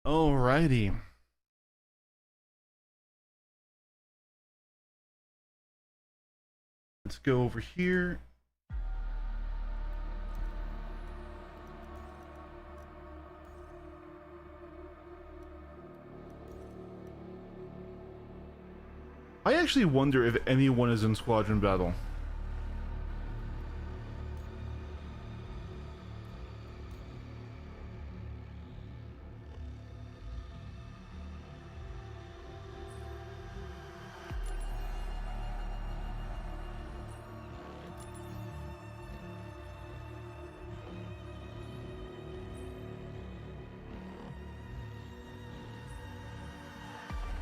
Alrighty. Let's go over here. I actually wonder if anyone is in squadron battle.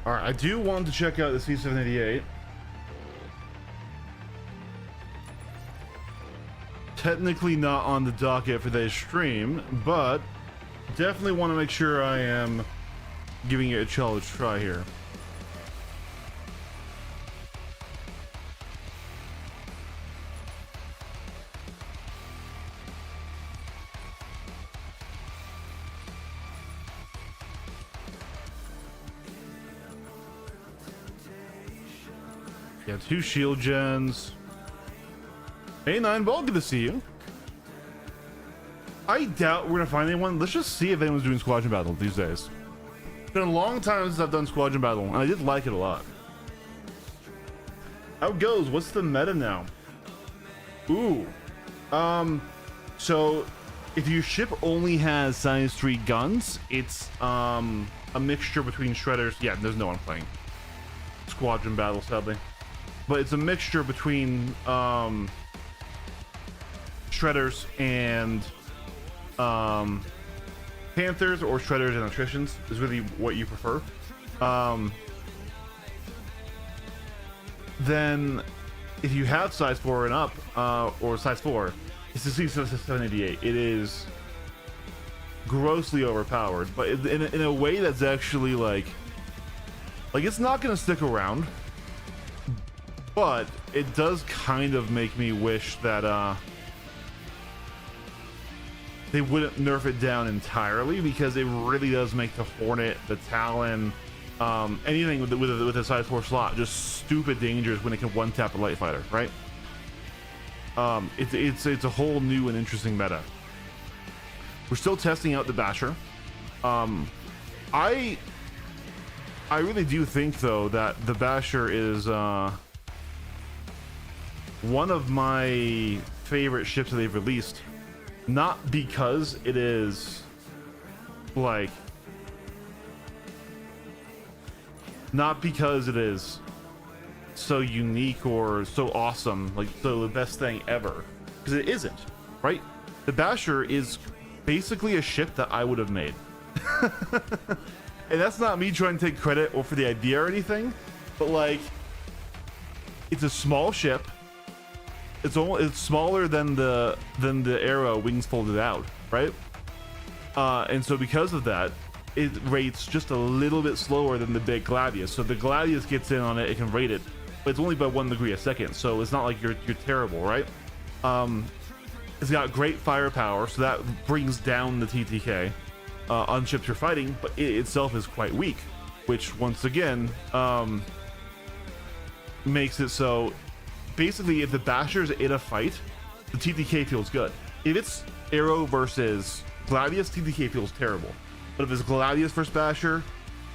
Alright, I do want to check out the C-788. Technically not on the docket for today's stream, but definitely want to make sure I am giving it a challenge try here. Yeah, 2 shield gens. Hey, 9ball, good to see you. I doubt we're gonna find anyone. Let's just see if anyone's doing squadron battle these days. It's been a long time since I've done squadron battle, and I did like it a lot. How it goes? What's the meta now? Ooh. So if your ship only has size 3 guns, it's a mixture between shredders. Yeah, there's no one playing squadron battle, sadly. But it's a mixture between shredders and panthers, or shredders and attritions is really what you prefer. Then if you have size 4 and up, or size 4, it's the C-788. It is grossly overpowered, but in a way that's actually like it's not gonna stick around. But it does kind of make me wish that they wouldn't nerf it down entirely, because it really does make the Hornet, the Talon, anything with a size 4 slot just stupid dangerous when it can one tap a light fighter, right? It's a whole new and interesting meta. We're still testing out the Basher. I really do think though that the Basher is one of my favorite ships that they've released, not because it is not because it is so unique or so awesome, so the best thing ever, because it isn't, right? The Basher is basically a ship that I would have made. And that's not me trying to take credit or for the idea or anything, but it's a small ship. It's smaller than the Arrow, wings folded out, right? And so because of that, it rates just a little bit slower than the big Gladius. So the Gladius gets in on it, it can rate it, but it's only by 1 degree a second. So it's not like you're terrible, right? It's got great firepower, so that brings down the TTK on ships you're fighting, but it itself is quite weak, which once again makes it so basically if the Basher's in a fight, the TTK feels good. If it's Arrow versus Gladius, TTK feels terrible. But if it's Gladius versus Basher,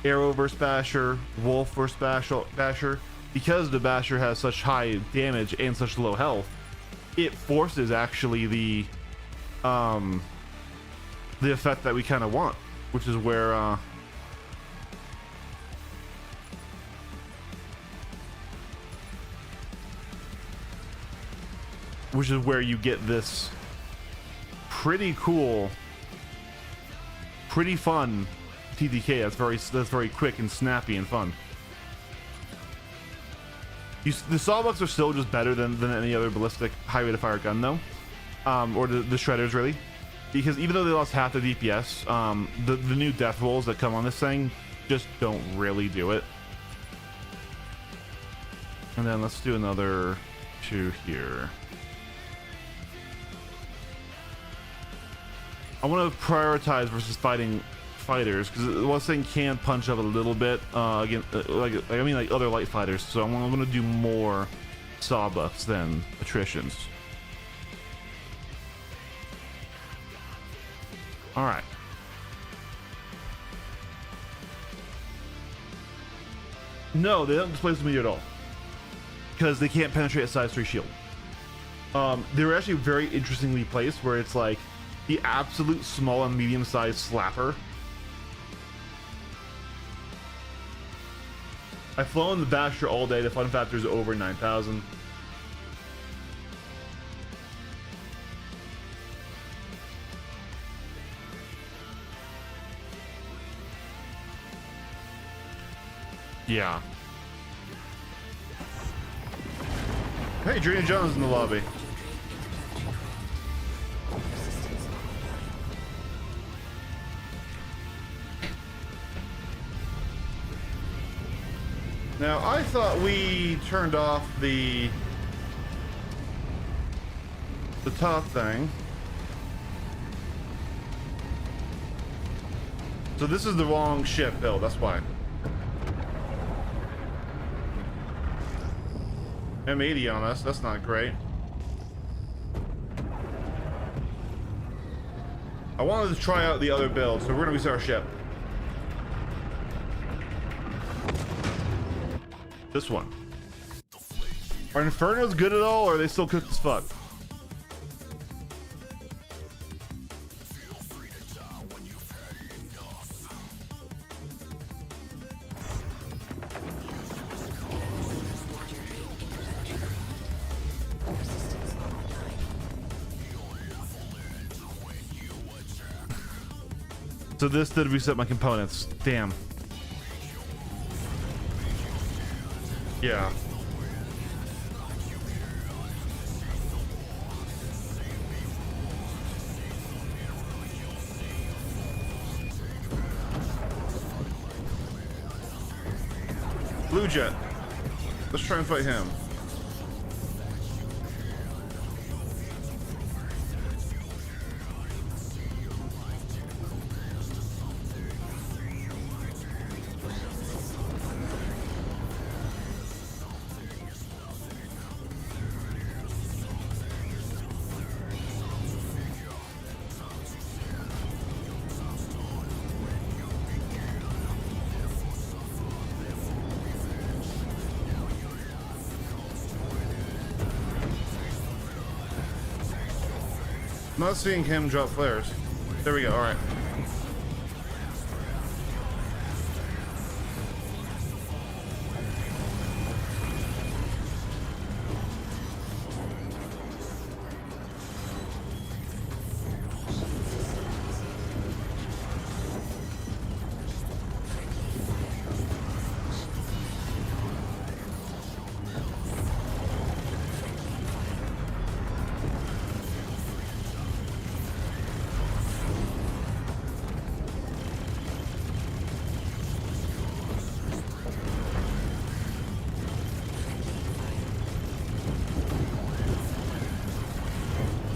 Arrow versus Basher, Wolf versus Basher, because the Basher has such high damage and such low health, it forces actually the effect that we kind of want, which is where you get this pretty cool, pretty fun TTK that's very quick and snappy and fun. The Sawbucks are still just better than any other ballistic high rate of fire gun though, or the shredders really, because even though they lost half the DPS, the new death rolls that come on this thing just don't really do it. And then let's do another 2 here. I want to prioritize versus fighting fighters, because the one thing can punch up a little bit against like other light fighters. So I'm going to do more sawbucks than attritions. All right. No, they don't displace me at all, because they can't penetrate a size 3 shield. They were actually very interestingly placed, where it's like the absolute small and medium-sized slapper. I've flown the Basher all day. The fun factor is over 9,000. Yeah. Hey, Drina Jones in the lobby. Now, I thought we turned off the top thing. So this is the wrong ship build, that's why. M80 on us, that's not great. I wanted to try out the other build, so we're gonna reset our ship. This one. Are Infernos good at all, or are they still cooked as fuck? So this did reset my components. Damn. Yeah. Blue Jet. Let's try and fight him. Not seeing him drop flares. There we go, alright.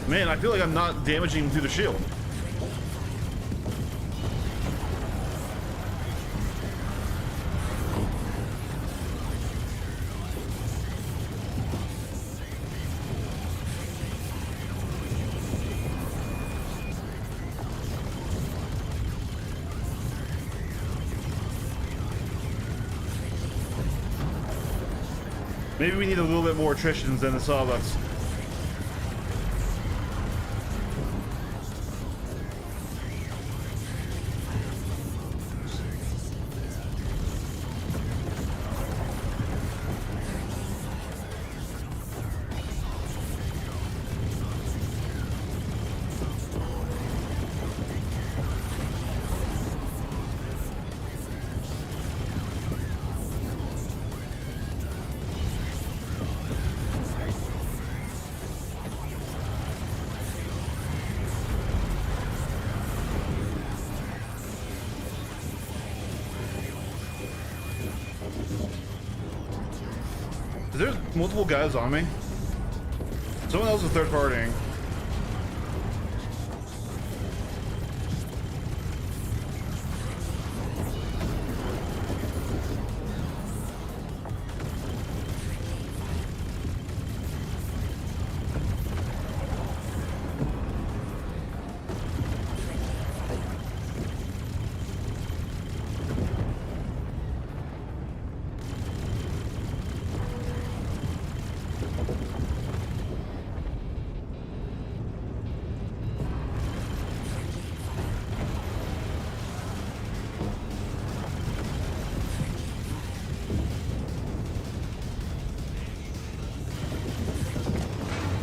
Man, I feel like I'm not damaging him through the shield. Maybe we need a little bit more attritions than the Sawbucks. There's multiple guys on me. Someone else is third partying.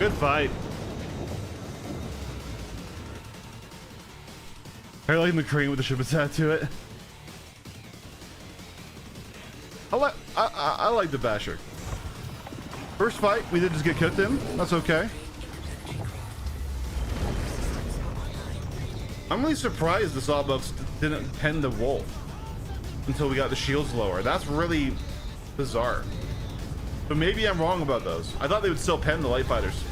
Good fight. I like the crane with the ship attached to it. I like the Basher. First fight, we did just get cooked in. That's okay. I'm really surprised the Sawbucks didn't pen the wolf until we got the shields lower. That's really bizarre. But maybe I'm wrong about those. I thought they would still pen the light fighters.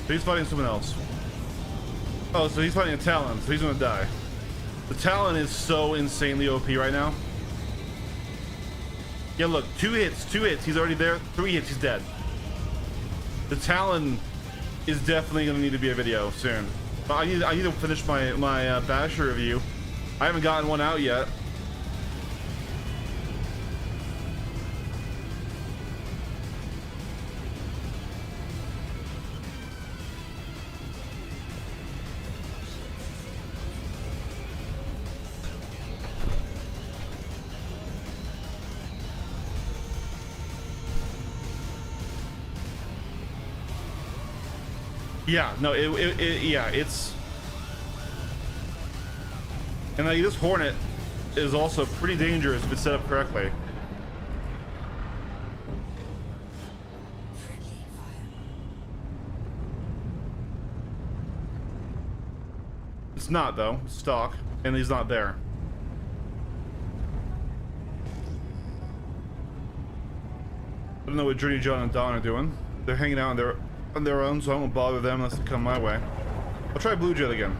He's fighting someone else. Oh, so he's fighting a Talon, so he's gonna die. The Talon is so insanely OP right now. Yeah, look, two hits, he's already there. 3 hits, he's dead. The Talon is definitely gonna need to be a video soon. But I need to finish my Basher review. I haven't gotten one out yet. Yeah, no, yeah, it's, and like this Hornet is also pretty dangerous if it's set up correctly. It's not though, it's stock, and he's not there. I don't know what Journey John and Don are doing. They're hanging out on their own, so I won't bother them unless they come my way. I'll try Blue Jet again.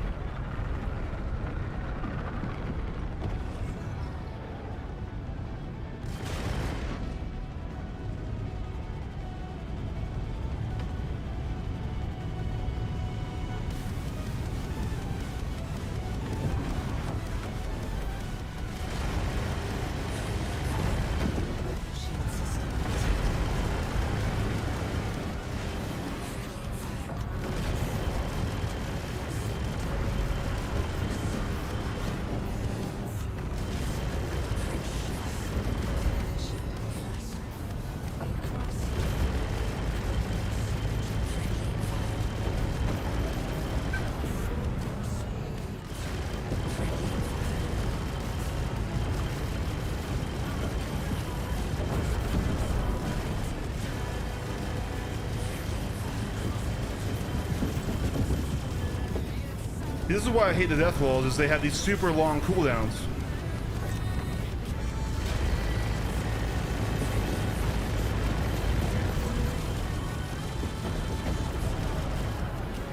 This is why I hate the death walls, is they have these super long cooldowns.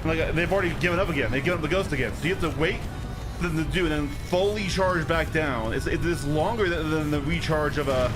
Like, they've already given up again. They've given up the ghost again. So you have to wait for them to do and then fully charge back down. It's longer than the recharge of a...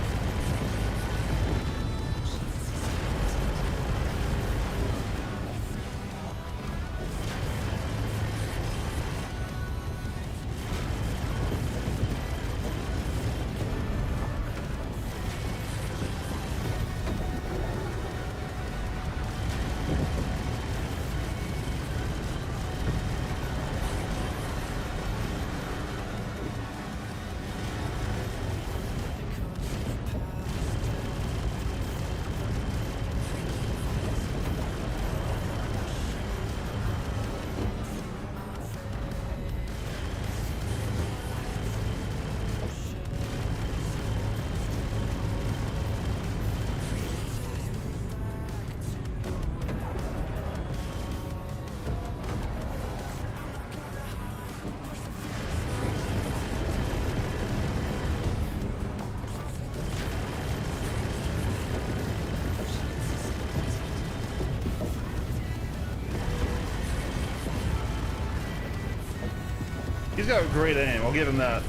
He's got great aim, I'll give him that.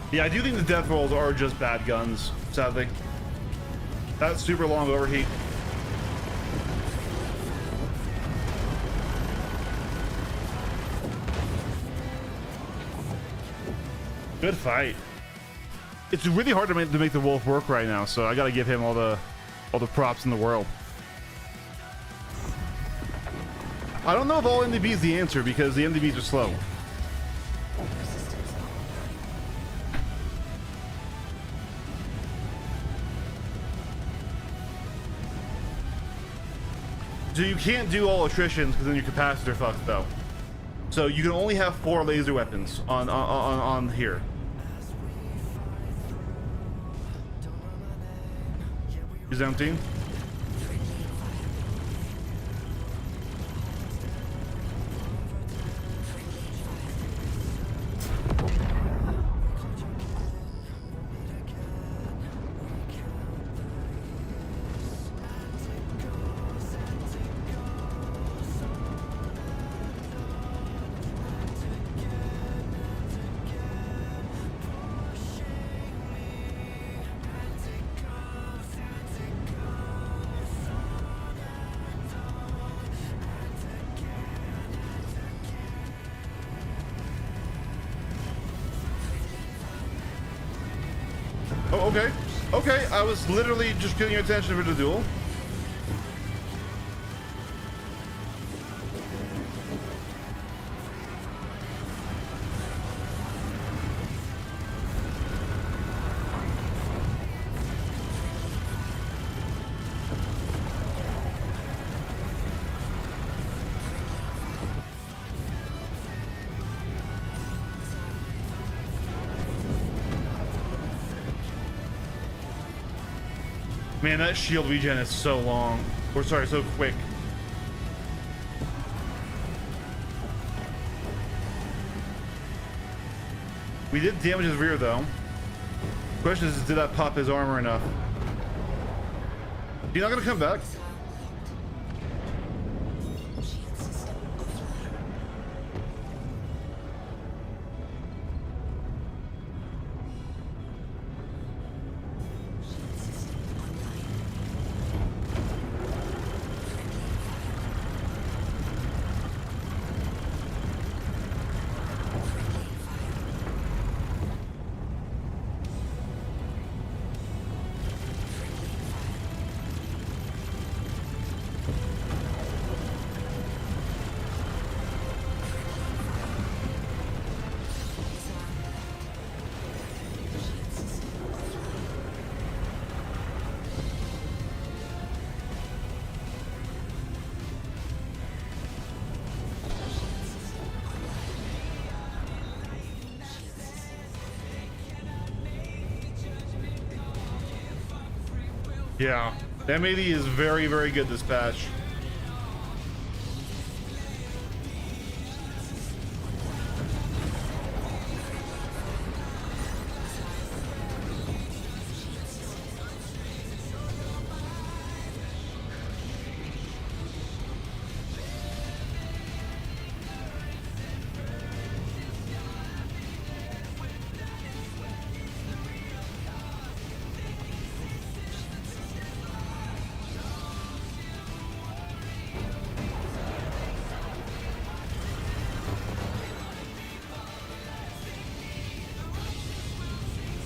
Yeah, I do think the death rolls are just bad guns, sadly. That super long overheat. Good fight. It's really hard to make the wolf work right now, so I gotta give him all the props in the world. I don't know if all MDB is the answer because the MDBs are slow. So you can't do all attritions because then your capacitor fucks though. So you can only have 4 laser weapons on here. Is empty. Oh, okay. Okay, I was literally just getting your attention for the duel. Man, that shield regen is so long. Or sorry, so quick. We did damage his rear though. Question is, did that pop his armor enough? You're not gonna come back? Yeah, the MAD is very, very good this patch.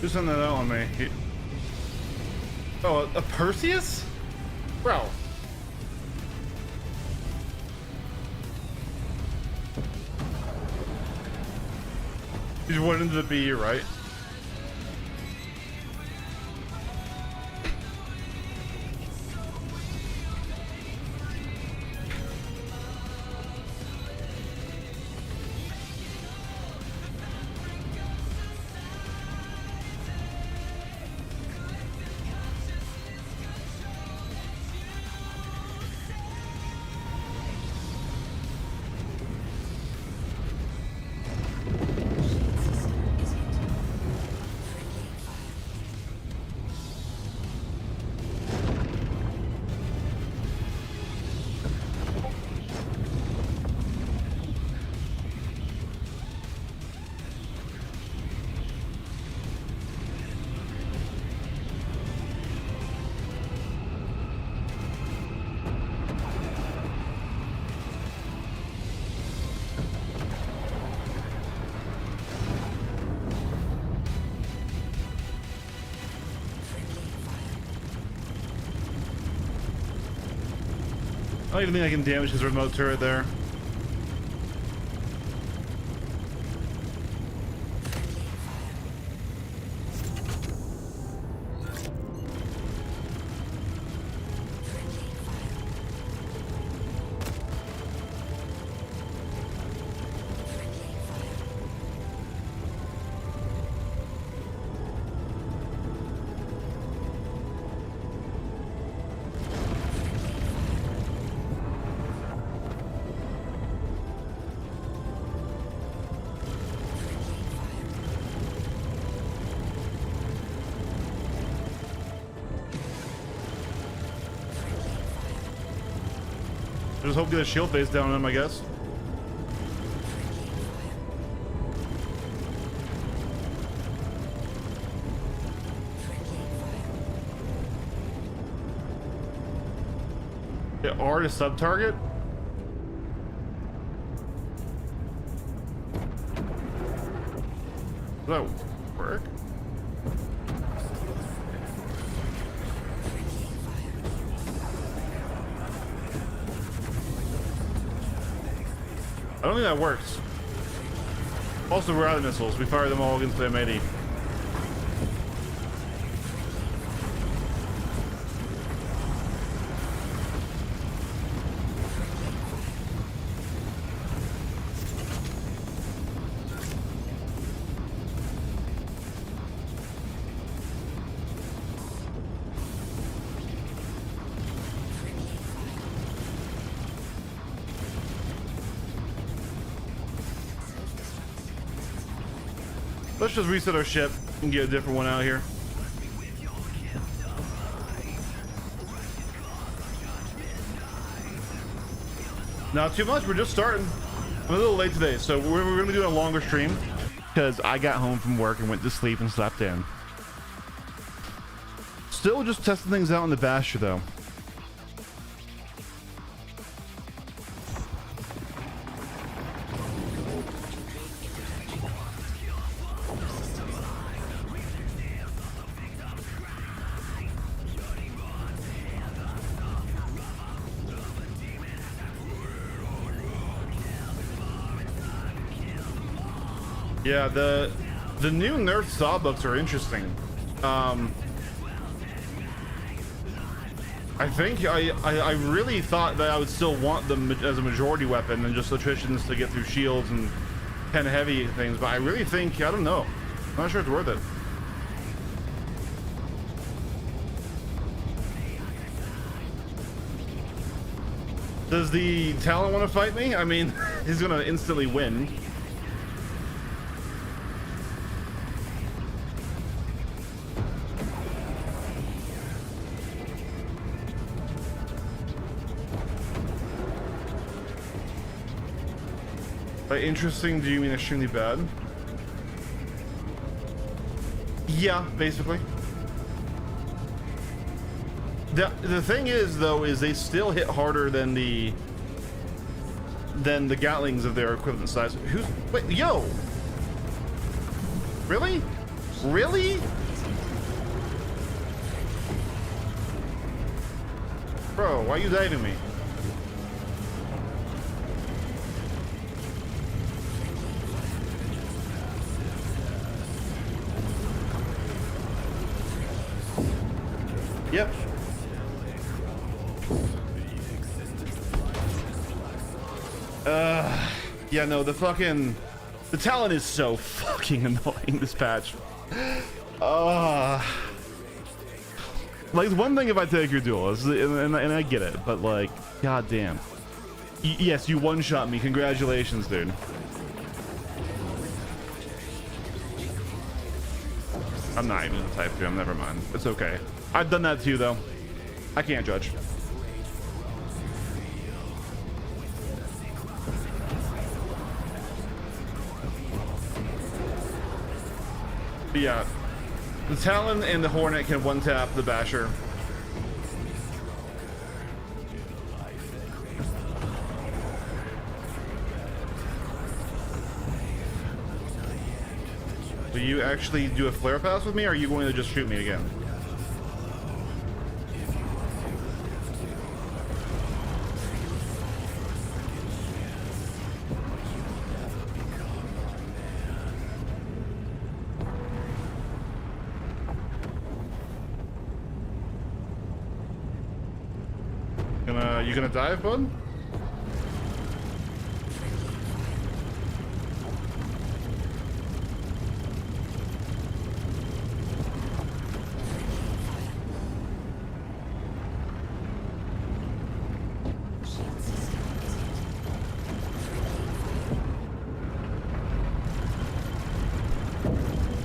Do something that on me. Oh, a Perseus? Bro. You just went into the B, right? I don't even think I can damage his remote turret there. Just hope to get a shield base down on him, I guess. Hit R to sub-target? Does that work? I don't think that works. Also, we're out of missiles. We fire them all against the M80. Let's just reset our ship and get a different one out here. Not too much, we're just starting. I'm a little late today, so we're gonna be doing a longer stream because I got home from work and went to sleep and slept in. Still just testing things out in the Basher though. Yeah, the new nerf saw books are interesting. I think I really thought that I would still want them as a majority weapon and just attritions to get through shields and kind of heavy things, but I really think, I don't know, I'm not sure it's worth it. Does the Talon want to fight me? I mean, he's gonna instantly win. By interesting, do you mean extremely bad? Yeah, basically. The thing is, though, is they still hit harder than the Gatlings of their equivalent size. Wait, yo! Really? Really? Bro, why are you diving me? Yep. Yeah, no, the Talon is so fucking annoying this patch. Like, one thing if I take your duel, and I get it, but like, goddamn. Yes, you one-shot me. Congratulations, dude. I'm not even gonna type to him. Never mind. It's okay. I've done that too, though. I can't judge. But yeah, the Talon and the Hornet can one-tap the Basher. Will you actually do a flare pass with me, or are you going to just shoot me again? You gonna dive, bud?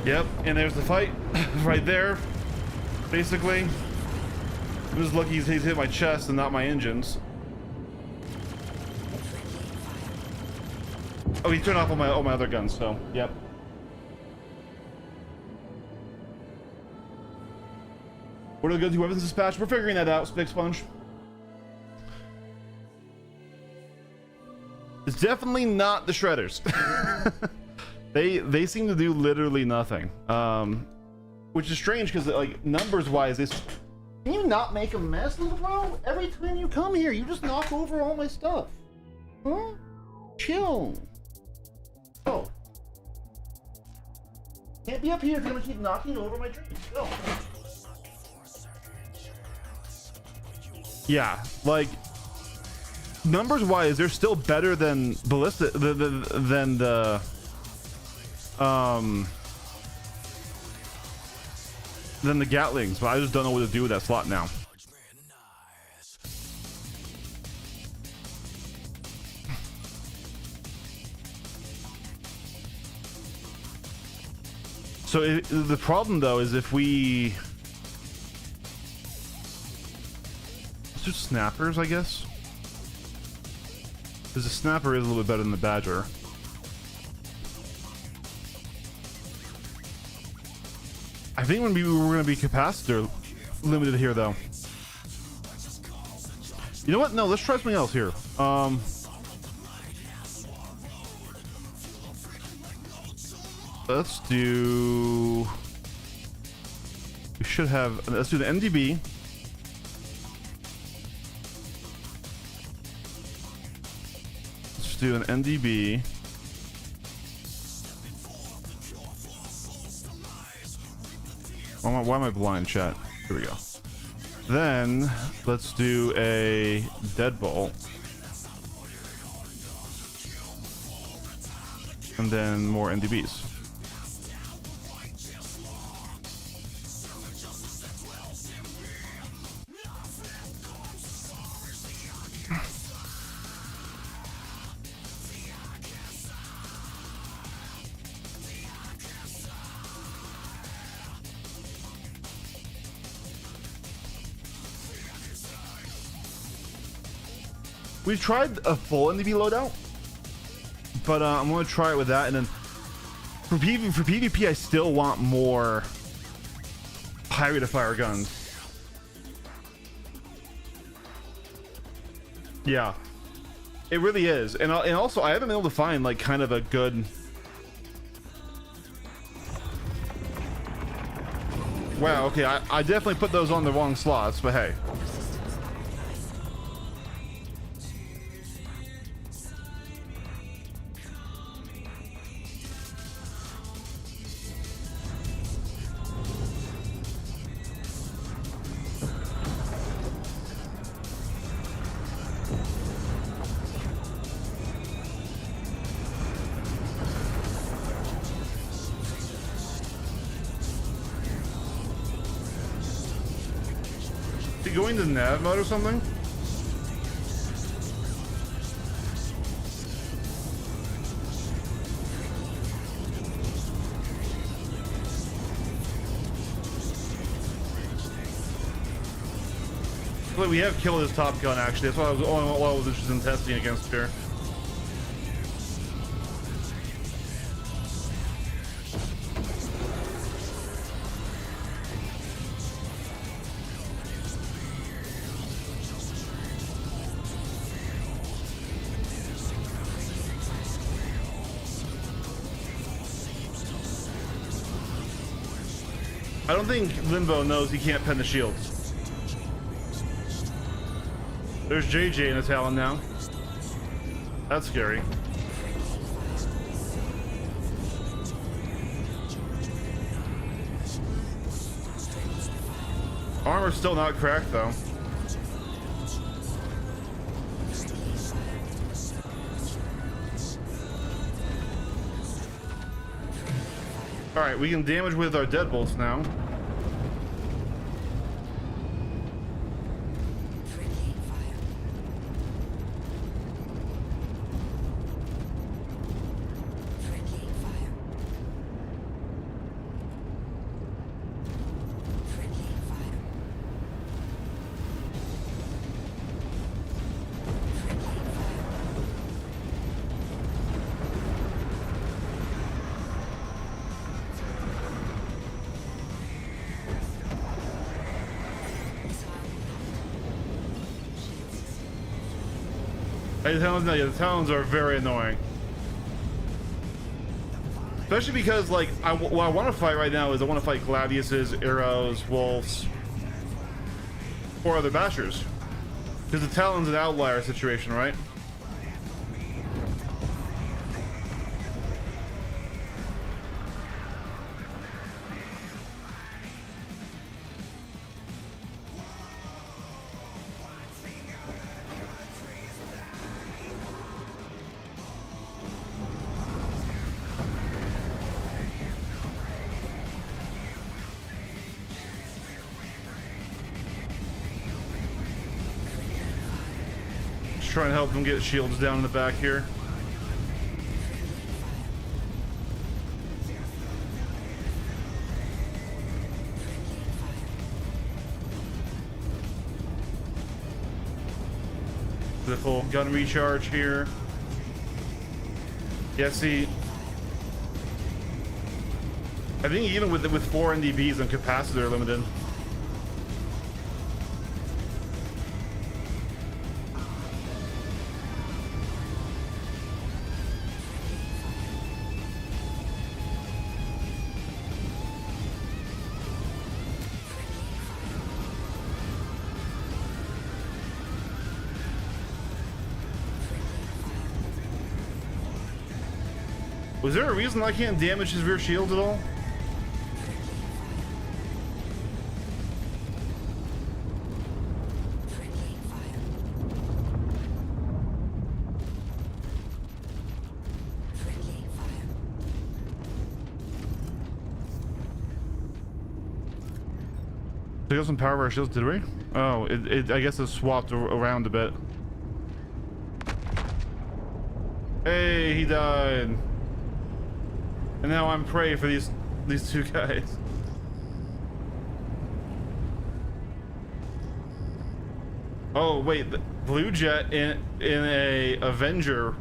Yep, and there's the fight right there. Basically, I'm just lucky he's hit my chest and not my engines. Oh, he turned off all my other guns, so yep. What are the go-to weapons dispatch? We're figuring that out, Big Sponge. It's definitely not the shredders. They seem to do literally nothing, which is strange because like numbers wise, this can you not make a mess, little bro? Every time you come here, you just knock over all my stuff. Huh? Chill. Oh, can't be up here if you're gonna keep knocking over my dreams. Chill. Yeah, like numbers wise, they're still better than ballistic than the than the Gatlings, but I just don't know what to do with that slot now. So the problem though is if we let's do snappers, I guess, because the snapper is a little bit better than the Badger. I think we're gonna be capacitor limited here though. You know what? No, let's try something else here. Let's do. We should have. Let's do the NDB. Let's do an NDB. Why am I blind, chat? Here we go. Then let's do a deadbolt, and then more NDBs. We tried a full NDB loadout, but I'm going to try it with that, and then for PvP, I still want more high rate of fire guns. Yeah, it really is, and also I haven't been able to find like kind of a good. Wow. Okay, I definitely put those on the wrong slots, but hey. Going to nav mode or something? But we have killed his top gun actually. That's why I was interested in testing against here. I don't think Limbo knows he can't pen the shields. There's JJ in a Talon now. That's scary. Armor's still not cracked though. All right, we can damage with our deadbolts now. The Talons, no, yeah, the Talons are very annoying. Especially because, like, what I want to fight right now is I want to fight Gladiuses, Arrows, Wolves, or other Bashers. Because the Talon's an outlier situation, right? Trying to help them get shields down in the back here. The full gun recharge here. Yeah, see, I think even with 4 NDBs and capacitor limited. Was there a reason I can't damage his rear shield at all? We got some power of our shields, did we? Oh, I guess it swapped around a bit. Hey, he died. And now I'm prey for these two guys. Oh wait, the Blue Jet in a Avenger.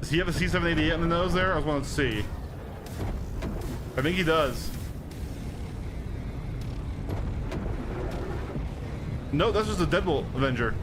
Does he have a C788 on the nose there? I was wanting to see. I think he does. No, that's just a Deadbolt Avenger.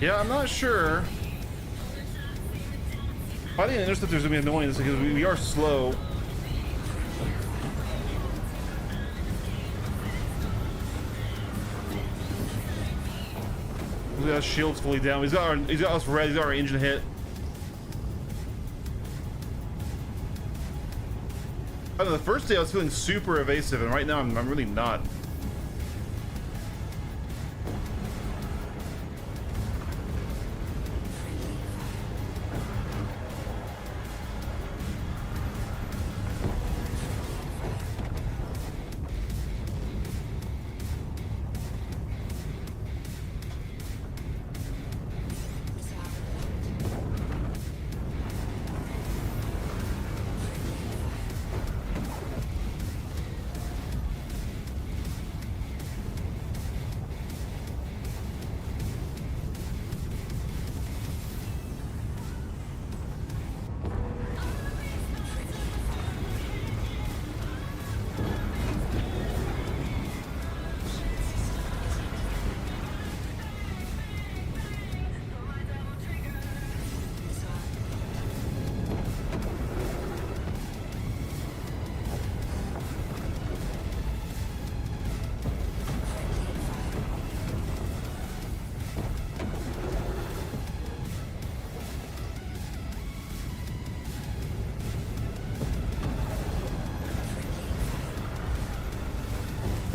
Yeah, I'm not sure. Fighting interceptors gonna be annoying because we are slow. We got shields fully down. He's got us red. He's got our engine hit. I don't know, the first day I was feeling super evasive, and right now I'm really not.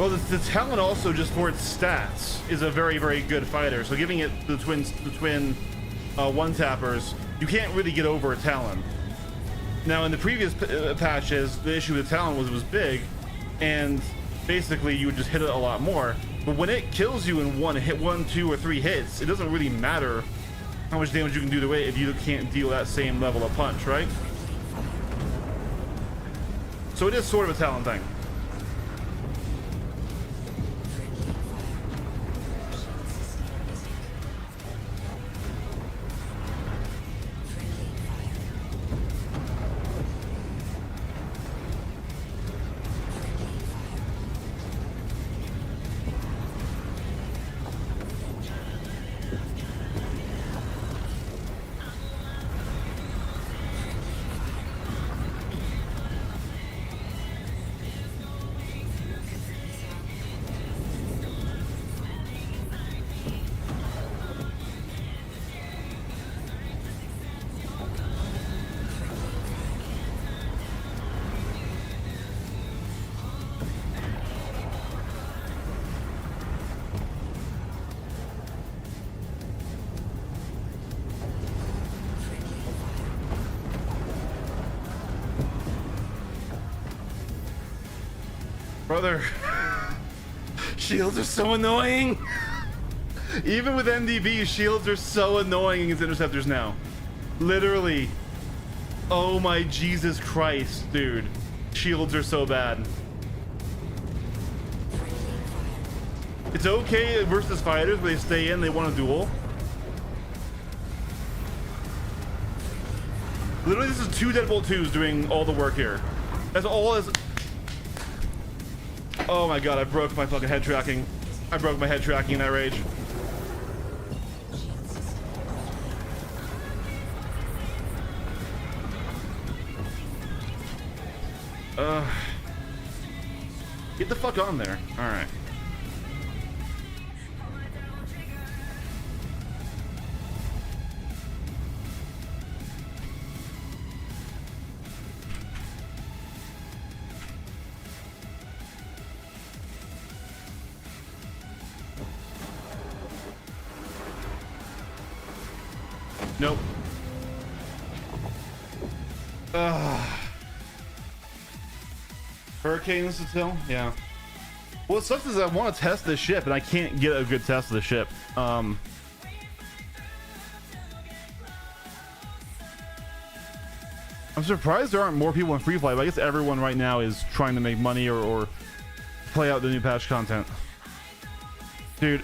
Well, the Talon also, just for its stats, is a very, very good fighter. So giving it the twin one-tappers, you can't really get over a Talon. Now, in the previous patches, the issue with the Talon was it was big, and basically you would just hit it a lot more. But when it kills you in one, 2, or 3 hits, it doesn't really matter how much damage you can do to it if you can't deal that same level of punch, right? So it is sort of a Talon thing. Brother, shields are so annoying. Even with NDB, shields are so annoying against interceptors now. Literally. Oh my Jesus Christ, dude. Shields are so bad. It's okay versus fighters, but they stay in, they want a duel. Literally, this is 2 Deadbolt 2s doing all the work here. That's all is. Oh my god, I broke my fucking head tracking. I broke my head tracking in that rage. Get the fuck on there. Alright. Nope. Hurricanes still? Yeah. Well, what sucks is I want to test this ship and I can't get a good test of the ship. I'm surprised there aren't more people in free flight, but I guess everyone right now is trying to make money or play out the new patch content. Dude,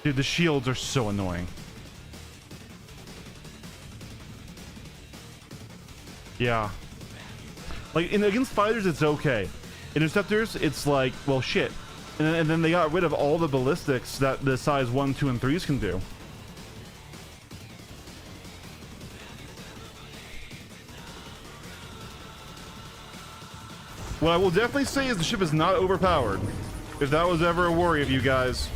dude, the shields are so annoying. Yeah. Like, against fighters, it's okay. Interceptors, it's like, well, shit. And then they got rid of all the ballistics that the size 1, 2, and 3s can do. What I will definitely say is the ship is not overpowered. If that was ever a worry of you guys.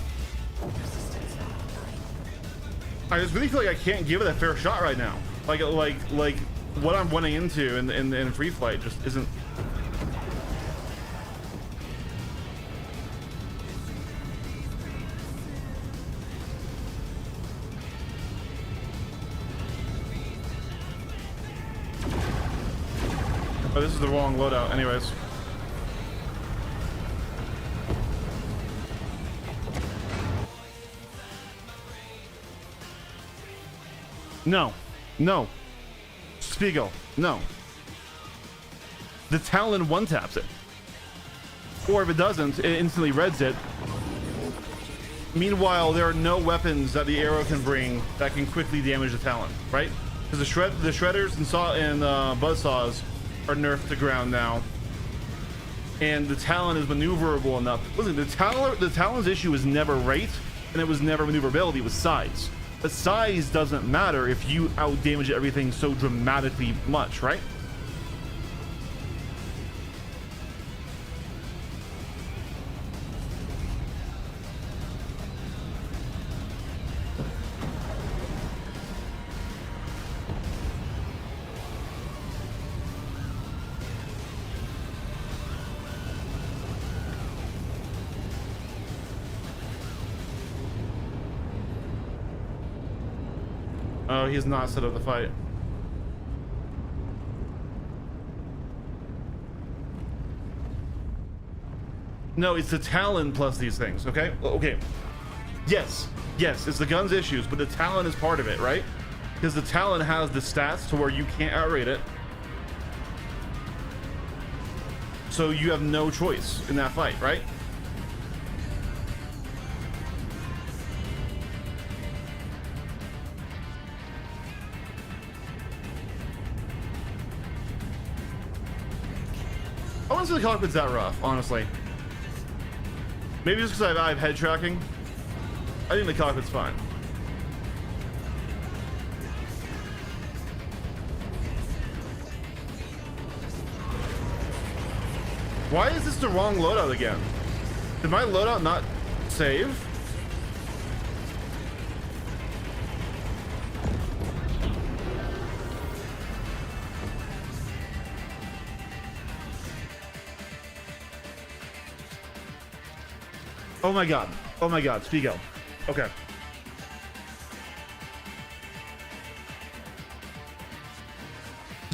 I just really feel like I can't give it a fair shot right now. Like what I'm running into in free flight just isn't. Oh, this is the wrong loadout. Anyways. No, no, Spiegel, no. The Talon one taps it, or if it doesn't, it instantly reds it. Meanwhile, there are no weapons that the arrow can bring that can quickly damage the Talon, right? Because the shredders and buzzsaws are nerfed to ground now. and the Talon is maneuverable enough. Listen, the Talon's issue is never rate, and it was never maneuverability, it was size. The size doesn't matter if you out damage everything so dramatically much, right? Oh, he's not set up the fight. No, it's the Talon plus these things, okay? Okay. Yes, it's the gun's issues, but the Talon is part of it, right? Because the Talon has the stats to where you can't outrate it. So you have no choice in that fight, right? I wouldn't say the cockpit's that rough, honestly. Maybe just because I have head tracking. I think the cockpit's fine. Why is this the wrong loadout again? Did my loadout not save? Oh my god. Oh my god. Spigo. Okay.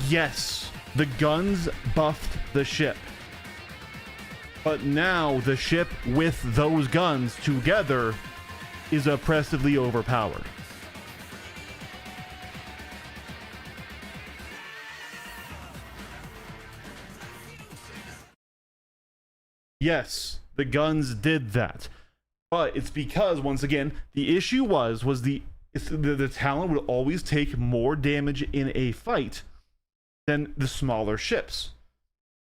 Yes, the guns buffed the ship. But now the ship with those guns together is oppressively overpowered. Yes, the guns did that. But it's because, once again, the issue was the Talon would always take more damage in a fight than the smaller ships.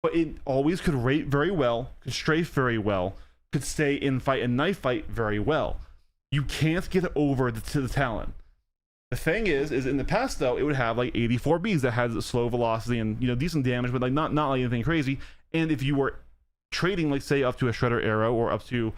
But it always could rate very well, could strafe very well, could stay in fight and knife fight very well. You can't get over to the Talon. The thing is in the past though, it would have like 84Bs that had slow velocity and decent damage, but like not like anything crazy. And if you were trading, like say up to a Shredder Arrow or up to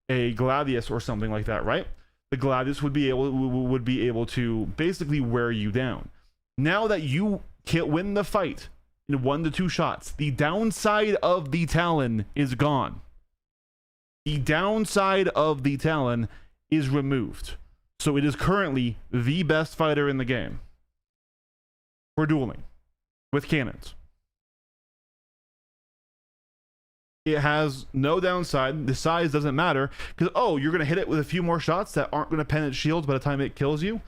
a Gladius or something like that, right? The Gladius would be able to basically wear you down. Now that you can't win the fight in 1 to 2 shots, the downside of the Talon is gone. The downside of the Talon is removed. So it is currently the best fighter in the game for dueling with cannons. It has no downside. The size doesn't matter because, oh, you're going to hit it with a few more shots that aren't going to pen its shields by the time it kills you.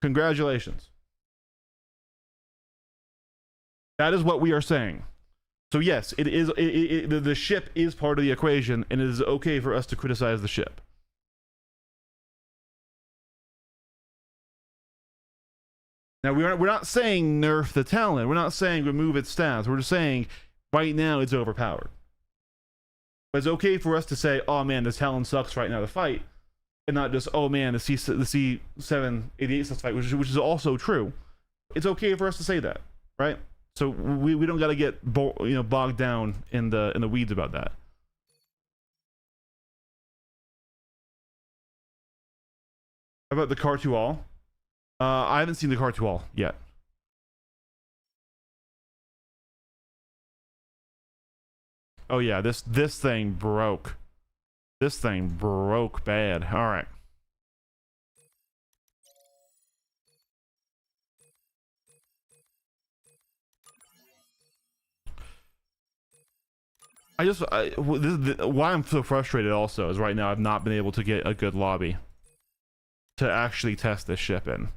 Congratulations. That is what we are saying. So yes, it is. The ship is part of the equation, and it is okay for us to criticize the ship. Now we're not saying nerf the Talon. We're not saying remove its stats. We're just saying right now it's overpowered. But it's okay for us to say, oh man, this Talon sucks right now to fight, and not just, oh man, the C788 sucks to fight, which is also true. It's okay for us to say that, right? So we don't got to get bogged down in the weeds about that. How about the Car 2 all? I haven't seen the Car 2 all yet. Oh yeah, this thing broke. This thing broke bad. All right. Why I'm so frustrated also is right now I've not been able to get a good lobby to actually test this ship in.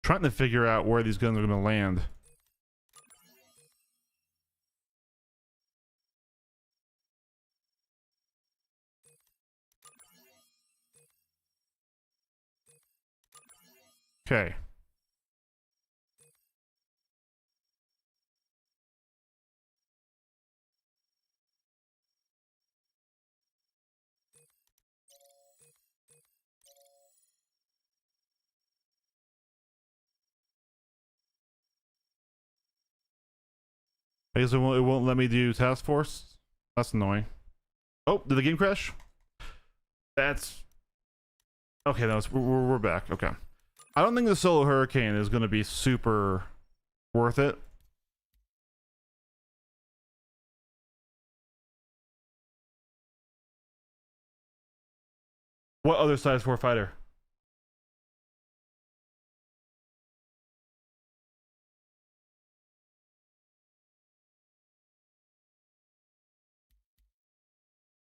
Trying to figure out where these guns are going to land. Okay. I guess it won't let me do task force. That's annoying. Oh, did the game crash? That's okay. No, we're back. Okay. I don't think the solo hurricane is going to be super worth it. What other size 4 fighter?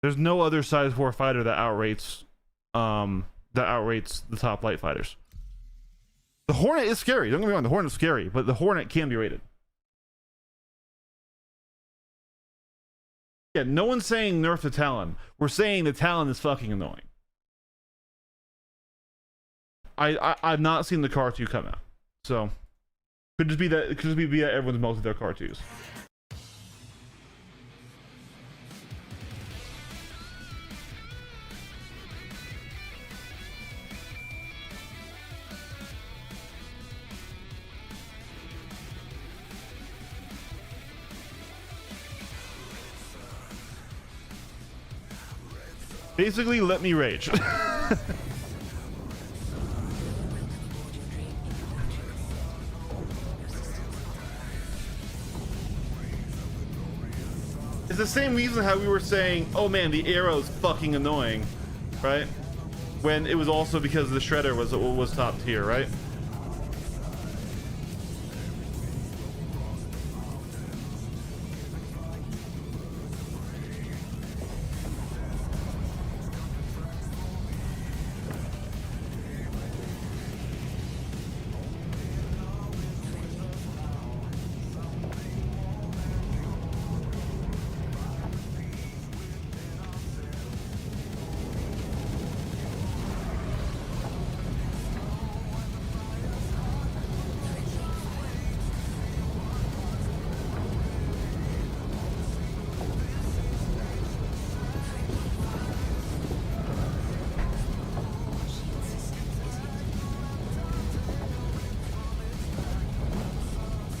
There's no other size 4 fighter that outrates the top light fighters. The Hornet is scary. Don't get me wrong, the Hornet's scary, but the Hornet can be rated. Yeah, no one's saying nerf the Talon. We're saying the Talon is fucking annoying. I've not seen the Car 2 come out, so could just be that everyone's melted their Car 2s. Basically, let me rage. It's the same reason how we were saying, oh man, the arrow's fucking annoying, right? When it was also because the shredder was top tier, right?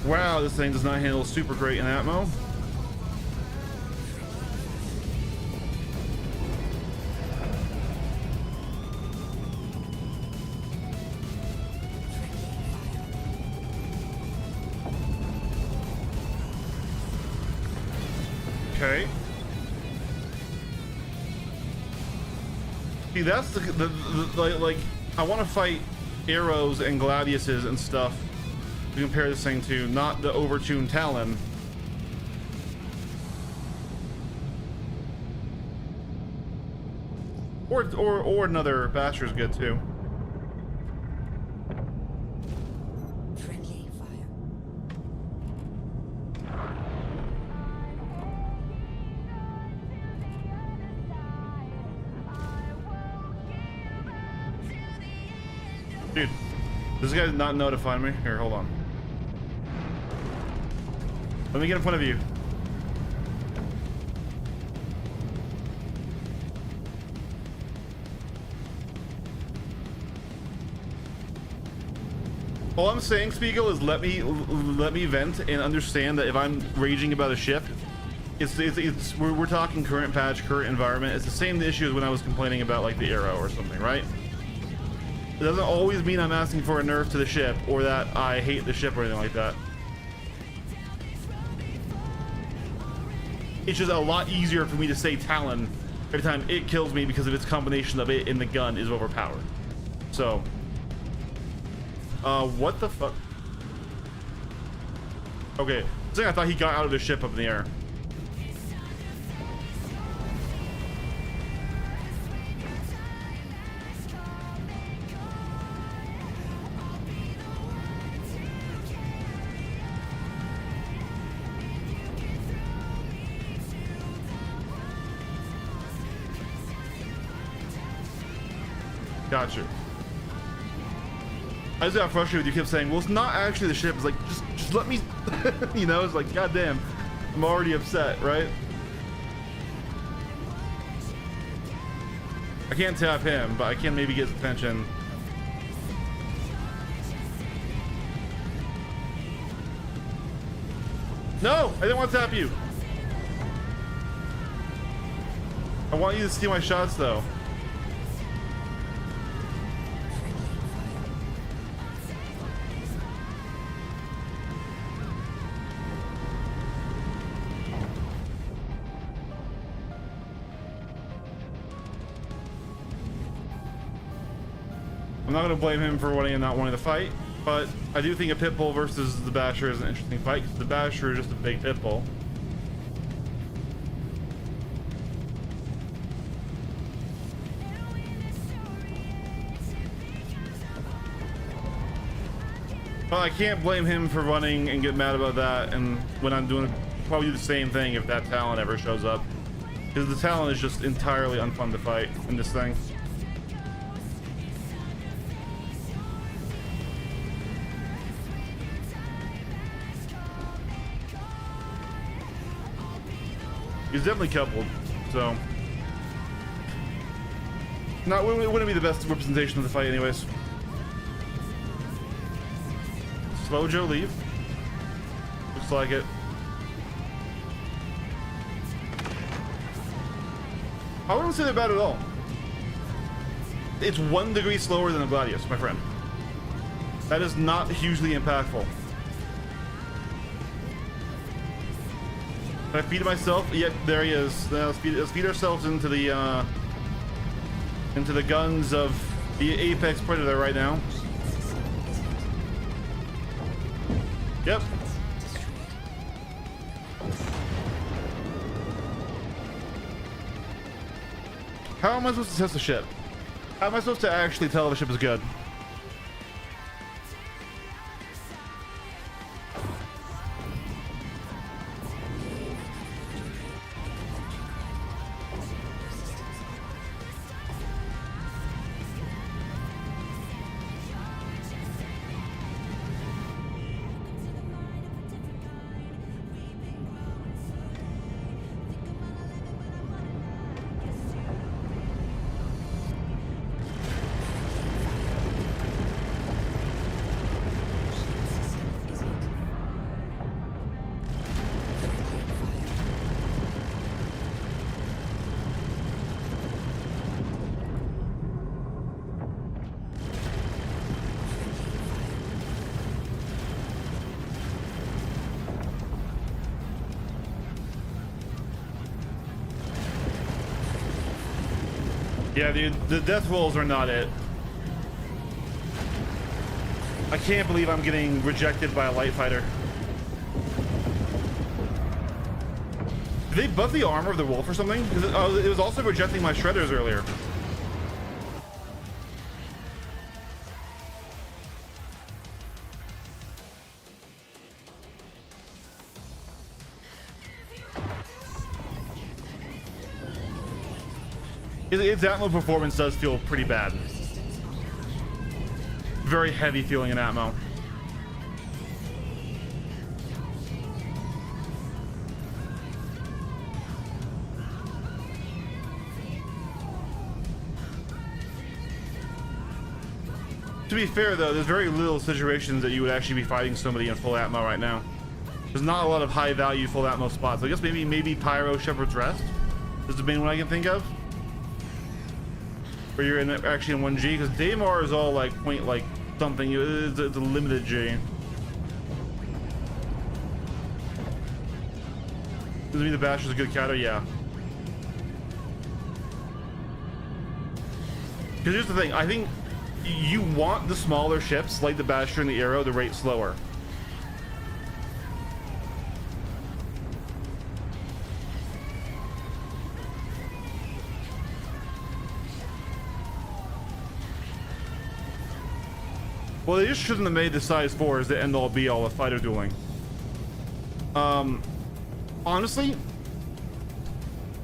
Wow, this thing does not handle super great in Atmo. Okay. See, that's the like I want to fight arrows and gladiuses and stuff to compare this thing to, not the overtuned Talon. Or another Basher's good too. Friendly fire. Dude, this guy's not notifying me. Here, hold on. Let me get in front of you. All I'm saying, Spiegel, is let me vent and understand that if I'm raging about a ship, we're talking current patch, current environment. It's the same issue as when I was complaining about like the arrow or something, right? It doesn't always mean I'm asking for a nerf to the ship or that I hate the ship or anything like that. It's just a lot easier for me to say Talon every time it kills me because of its combination of it and the gun is overpowered. So, what the fuck? Okay, I thought he got out of the ship up in the air. Gotcha. I just got frustrated with you kept saying, well, it's not actually the ship. It's like, just let me, you know, it's like, goddamn, I'm already upset, right? I can't tap him, but I can maybe get his attention. No, I didn't want to tap you. I want you to steal my shots, though. I'm not going to blame him for wanting and not wanting to fight, but I do think a Pitbull versus the Basher is an interesting fight, because the Basher is just a big Pitbull. But I can't blame him for running and get mad about that, and when I'm doing probably the same thing if that Talon ever shows up, because the Talon is just entirely unfun to fight in this thing. He's definitely coupled, so it wouldn't be the best representation of the fight anyways. Slow Joe leave. Looks like it. I wouldn't say they're bad at all. It's 1 degree slower than a Gladius, my friend. That is not hugely impactful. Can I feed myself? Yep, there he is. Let's feed ourselves into the guns of the apex predator right now. Yep. How am I supposed to test the ship? How am I supposed to actually tell if a ship is good? Yeah, dude, the death rolls are not it. I can't believe I'm getting rejected by a light fighter. Did they buff the armor of the wolf or something? It was also rejecting my shredders earlier. Its Atmo performance does feel pretty bad. Very heavy feeling in Atmo. To be fair though, there's very little situations that you would actually be fighting somebody in full Atmo right now. There's not a lot of high value full Atmo spots. I guess maybe Pyro Shepherd's Rest is the main one I can think of. Where you're actually in 1G, because Daymar is all like point like something. It's a limited G. Does it mean the Basher's a good counter? Yeah. Because here's the thing, I think you want the smaller ships like the Basher and the Arrow to rate slower. Well, they just shouldn't have made the size 4 as the end all be all of fighter dueling. Honestly,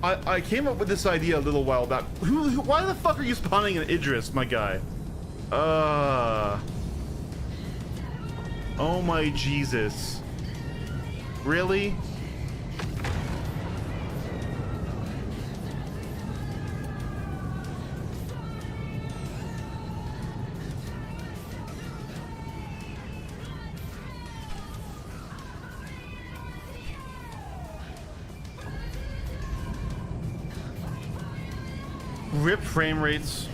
I came up with this idea a little while back. Why the fuck are you spawning an Idris, my guy? Oh my Jesus. Really? Rip frame rates.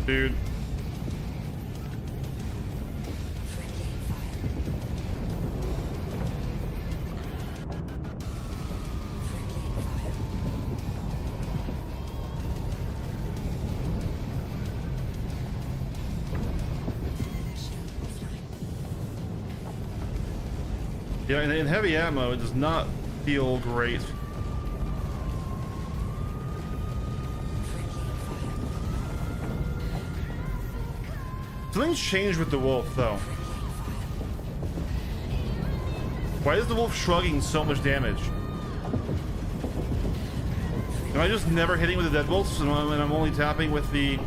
Dude. Yeah, in heavy ammo, it does not feel great. Something's changed with the wolf, though. Why is the wolf shrugging so much damage? Am I just never hitting with the deadbolts and I'm only tapping with the...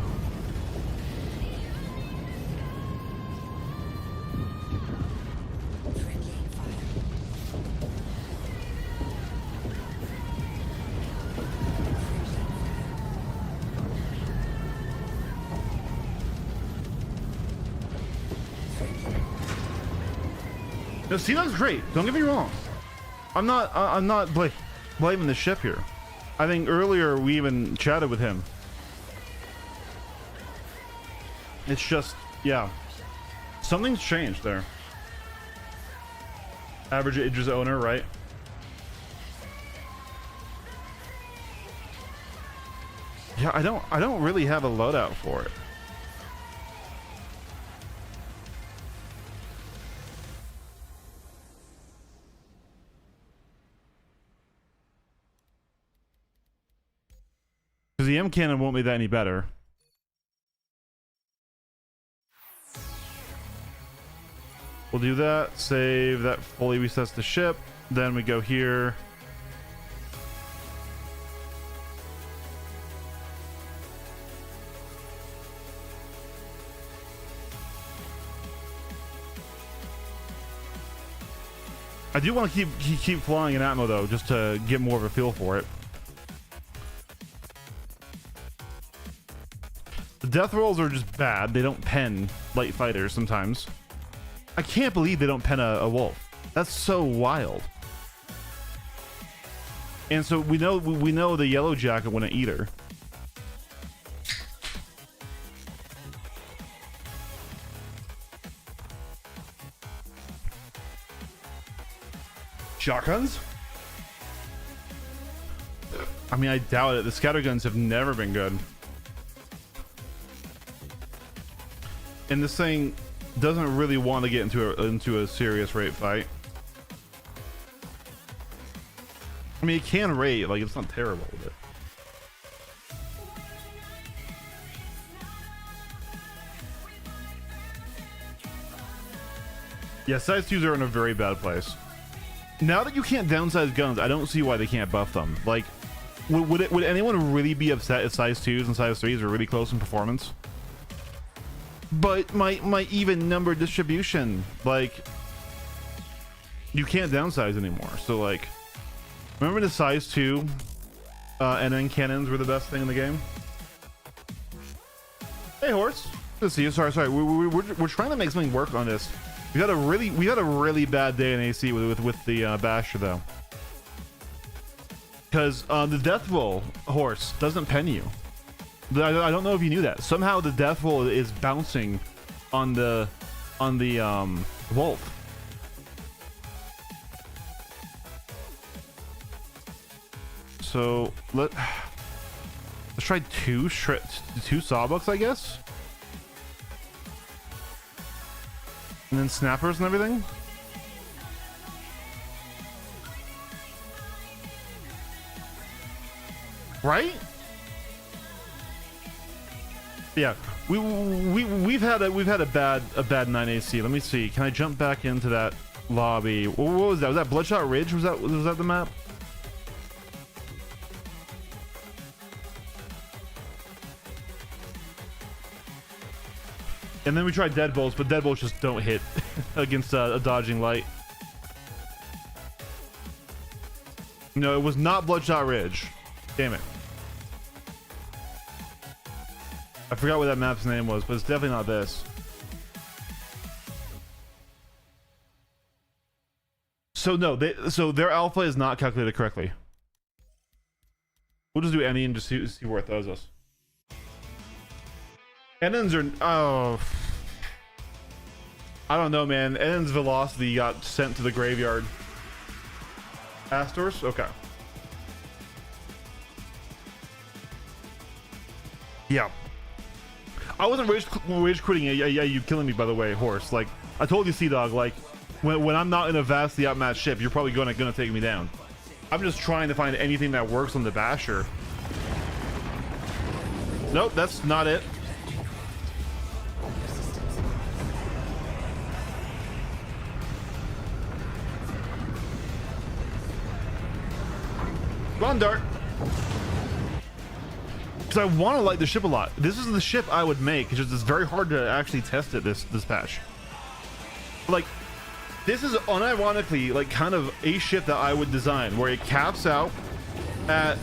No, Sealog's great. Don't get me wrong. I'm not blaming the ship here. I think earlier we even chatted with him. It's just, yeah, something's changed there. Average Idris owner, right? Yeah, I don't really have a loadout for it. Because the M cannon won't make that any better. We'll do that, save, that fully resets the ship. Then we go here. I do want to keep flying in Atmo though, just to get more of a feel for it. The death rolls are just bad. They don't pen light fighters sometimes. I can't believe they don't pen a wolf. That's so wild. And so we know the yellow jacket wouldn't either. Shotguns? I mean, I doubt it. The scatterguns have never been good. And this thing doesn't really want to get into a serious raid fight. I mean, it can raid, like it's not terrible with it. Yeah, size 2s are in a very bad place. Now that you can't downsize guns, I don't see why they can't buff them. Like, would anyone really be upset if size 2s and size 3s are really close in performance? But my even number distribution, like, you can't downsize anymore. So like, remember the size 2 NN cannons were the best thing in the game? Hey horse, good to see you. Sorry, we're trying to make something work on this. We had a really bad day in AC with the basher though, because the death roll horse doesn't pen you. I don't know if you knew that. Somehow the death roll is bouncing on the on the wolf. So let's try two sawbucks, I guess, and then snappers and everything. Right? Yeah, we've had a bad 9 AC. Let me see. Can I jump back into that lobby? What was that? Was that Bloodshot Ridge? Was that the map? And then we tried deadbolts, but deadbolts just don't hit against a dodging light. No, it was not Bloodshot Ridge. Damn it. I forgot what that map's name was, but it's definitely not this. So no, so their alpha is not calculated correctly. We'll just do any and just see where it throws us. Ennons are... Oh... I don't know, man. Ennons' velocity got sent to the graveyard. Astors? Okay. Yeah. I wasn't rage quitting it. Yeah, you killing me, by the way, horse. Like, I told you, Sea Dog, like, when I'm not in a vastly outmatched ship, you're probably gonna take me down. I'm just trying to find anything that works on the Basher. Nope, that's not it. Come on, Dart. Because I want to like the ship a lot. This is the ship I would make. It's just it's very hard to actually test it this patch. Like, this is unironically like kind of a ship that I would design where it caps out with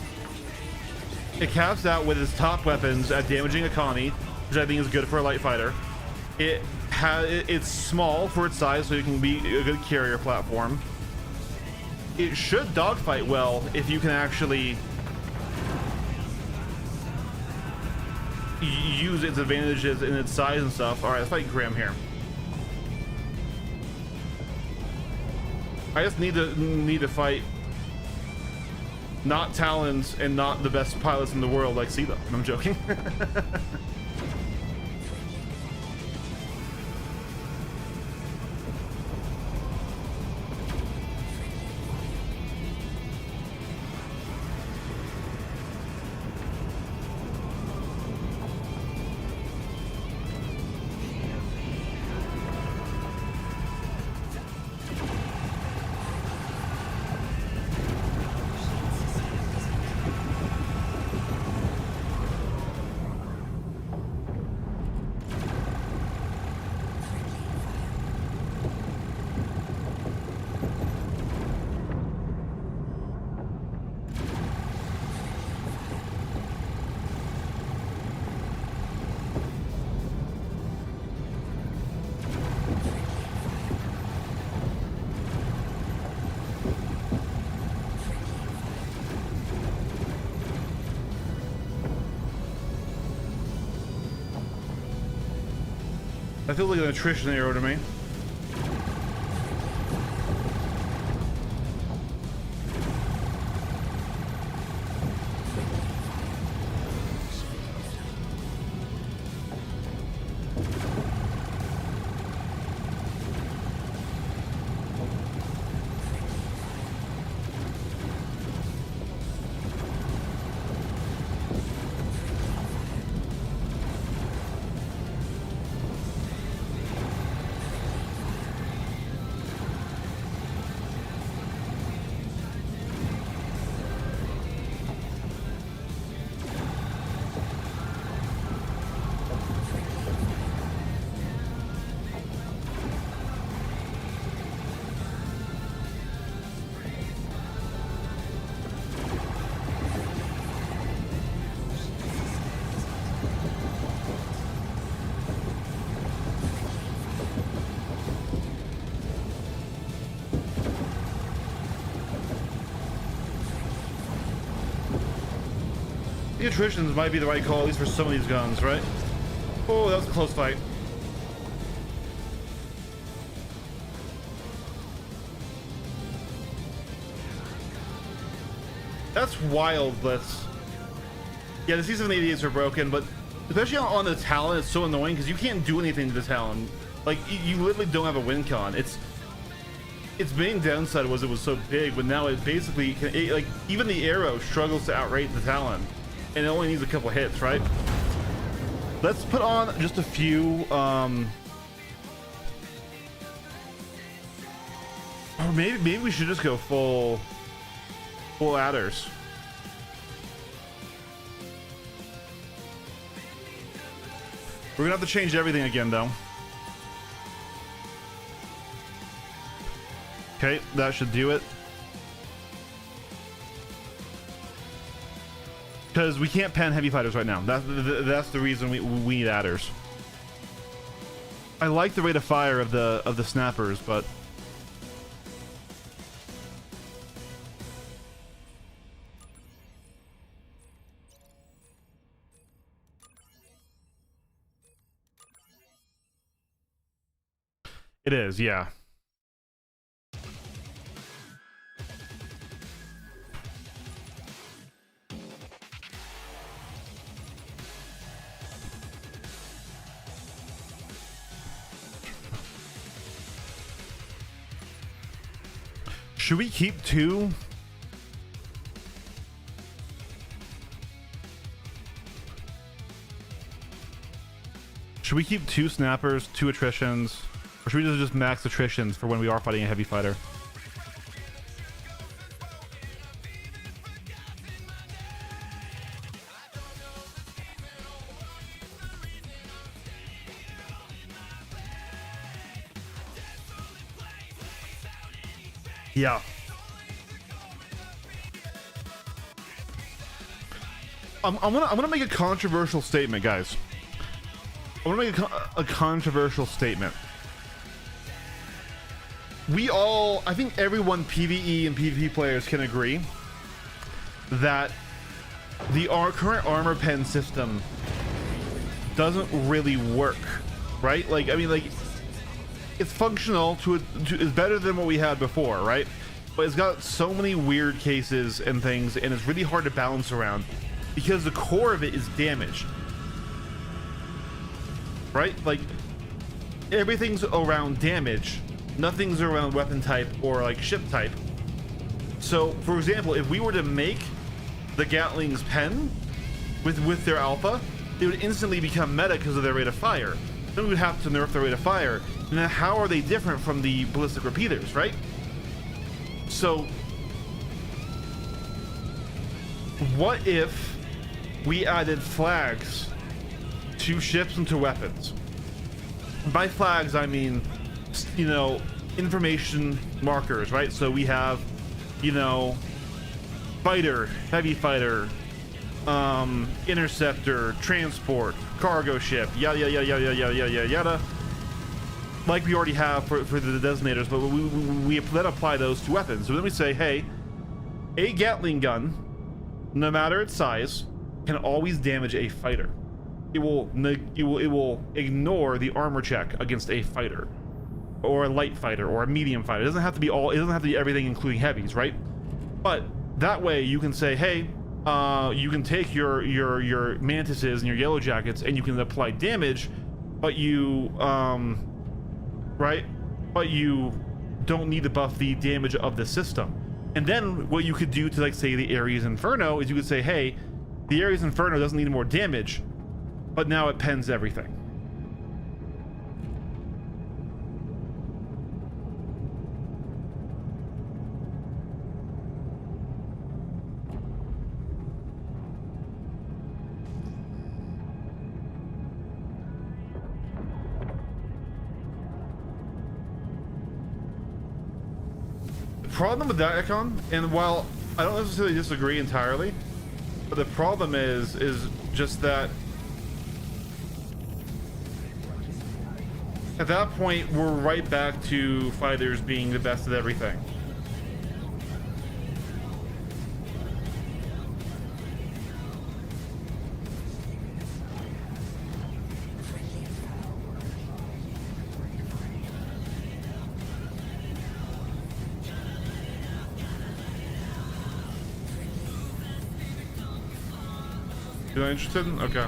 its top weapons at damaging a Connie, which I think is good for a light fighter. It's small for its size, so it can be a good carrier platform. It should dogfight well if you can actually use its advantages in its size and stuff. All right, let's fight Graham here. I just need to fight not Talons and not the best pilots in the world like Sela. I'm joking. I feel like an attrition arrow to me. The attritions might be the right call, at least for some of these guns, right? Oh, that was a close fight. That's wild. Yeah, the C788s are broken, but especially on the Talon, it's so annoying because you can't do anything to the Talon. Like, you literally don't have a win con. Its main downside was it was so big, but now it basically can, like, even the arrow struggles to outrate the Talon, and it only needs a couple hits, right? Let's put on just a few, or maybe we should just go full adders. We're gonna have to change everything again, though. Okay, that should do it. Because we can't pen heavy fighters right now. That's the reason we need adders. I like the rate of fire of the snappers, but it is, yeah. Should we keep two? Should we keep two snappers, two attritions? Or should we just max attritions for when we are fighting a heavy fighter? Yeah. I'm gonna make a controversial statement, guys. I'm gonna make a controversial statement. I think everyone, PvE and PvP players, can agree that the current armor pen system doesn't really work, right? Like, I mean, like, it's functional it's better than what we had before, right? But it's got so many weird cases and things, and it's really hard to balance around because the core of it is damage, right? Like, everything's around damage, nothing's around weapon type or like ship type. So, for example, if we were to make the Gatling's pen with their alpha, they would instantly become meta because of their rate of fire. Then we would have to nerf their rate of fire. And then how are they different from the ballistic repeaters, right? So, what if we added flags to ships and to weapons? By flags, I mean, you know, information markers, right? So we have, you know, fighter, heavy fighter, interceptor, transport, cargo ship, yada yada yada yada yada yada yada, like we already have for the designators, but we then apply those to weapons. So then we say, hey, a Gatling gun, no matter its size, can always damage a fighter. It will ignore the armor check against a fighter, or a light fighter, or a medium fighter. It doesn't have to be all. It doesn't have to be everything, including heavies, right? But that way, you can say, hey, you can take your mantises and your yellow jackets, and you can apply damage, but you right? But you don't need to buff the damage of the system. And then what you could do to, like, say, the Ares Inferno is you could say, hey, the Ares Inferno doesn't need more damage, but now it pens everything. Problem with that, Econ, and while I don't necessarily disagree entirely, but the problem is just that at that point we're right back to fighters being the best at everything. You're not interested? Okay.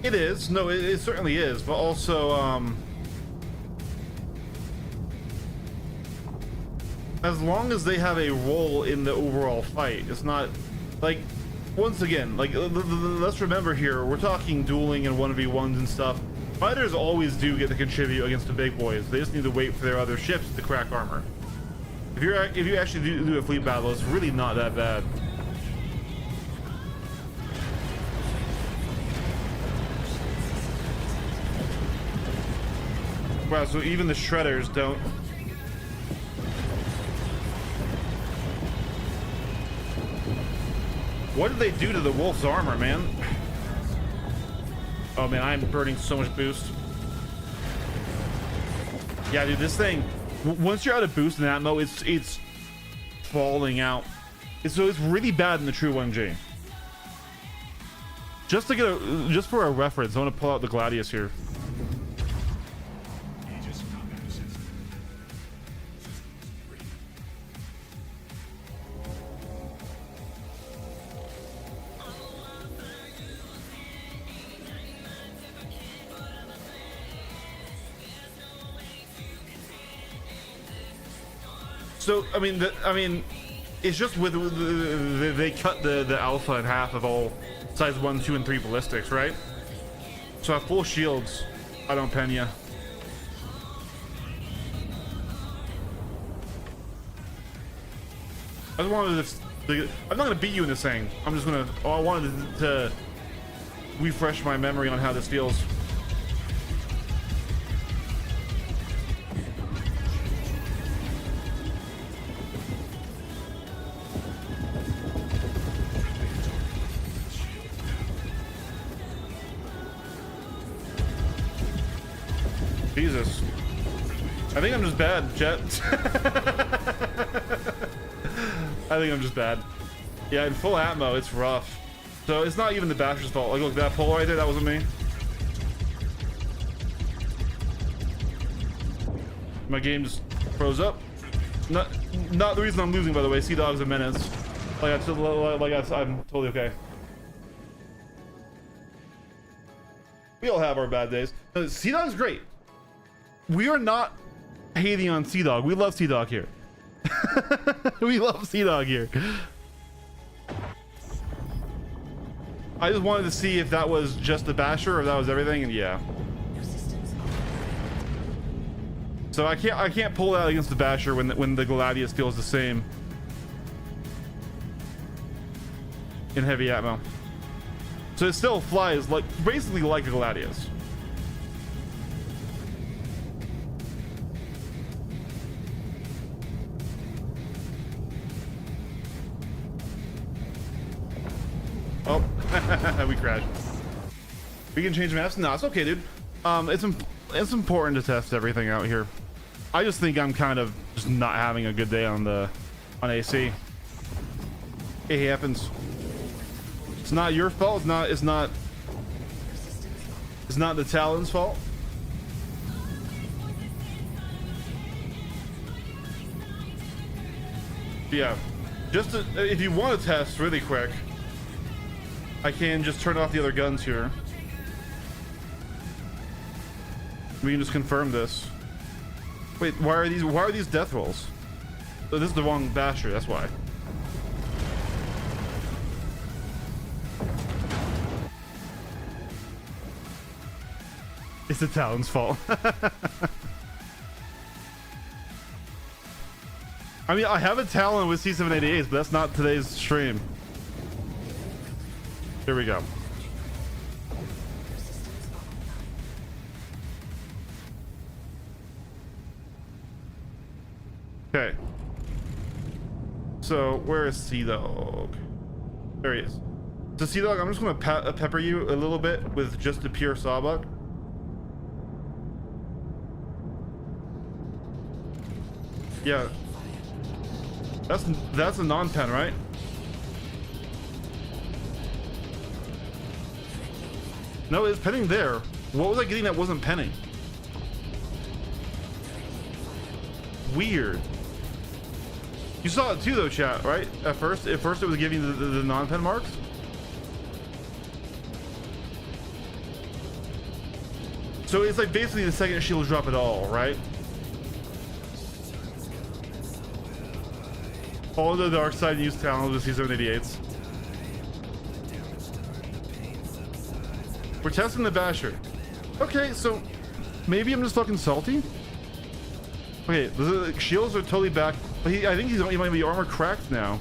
It is. No, it certainly is. But also, as long as they have a role in the overall fight, it's not like, once again, like, let's remember here, we're talking dueling and 1v1s and stuff. Fighters always do get to contribute against the big boys. They just need to wait for their other ships to crack armor. If you actually do a fleet battle, it's really not that bad. Wow, so even the shredders don't. What did they do to the wolf's armor, man? Oh man, I'm burning so much boost. Yeah, dude, this thing, once you're out of boost and ammo, it's falling out. So it's really bad in the true 1G. Just for a reference, I want to pull out the Gladius here. So I mean, it's just with they cut the alpha in half of all size 1, 2, and 3 ballistics, right? So at full shields, I don't pen ya. I just wanted to. I'm not gonna beat you in this thing. I'm just gonna. Oh, I wanted to refresh my memory on how this feels. Jesus. I think I'm just bad, Jet. I think I'm just bad. Yeah, in full ammo, it's rough. So it's not even the Basher's fault. Like, look, that pull right there, that wasn't me. My game just froze up. Not the reason I'm losing, by the way. Sea Dog's a menace. I'm totally okay. We all have our bad days. Sea Dog's great. We are not hating on Sea Dog. We love Sea Dog here. We love Sea Dog here. I just wanted to see if that was just the Basher or if that was everything, and yeah. So I can't pull that against the Basher when the Gladius feels the same in heavy ammo. So it still flies like basically like a Gladius. Oh, we crashed. We can change maps? No, it's okay, dude. It's important to test everything out here. I just think I'm kind of just not having a good day on AC. It happens. It's not your fault. It's not the Talon's fault. Yeah, just if you want to test really quick, I can just turn off the other guns here. We can just confirm this. Wait, why are these death rolls? Oh, this is the wrong Basher, that's why. It's the Talon's fault. I mean, I have a Talon with C788s, but that's not today's stream. Here we go. Okay. So where is Sea Dog? There he is. So Sea Dog, I'm just gonna pepper you a little bit with just the pure sawbuck. Yeah. That's a non-pen, right? No, it's penning there. What was I getting that wasn't penning? Weird. You saw it too though, chat, right? At first it was giving the non-pen marks. So it's like basically the second shield drop at all, right? All the dark side use talent with C788s. We're testing the Basher. Okay, so maybe I'm just fucking salty. Okay, the shields are totally back. But I think he might be armor cracked now.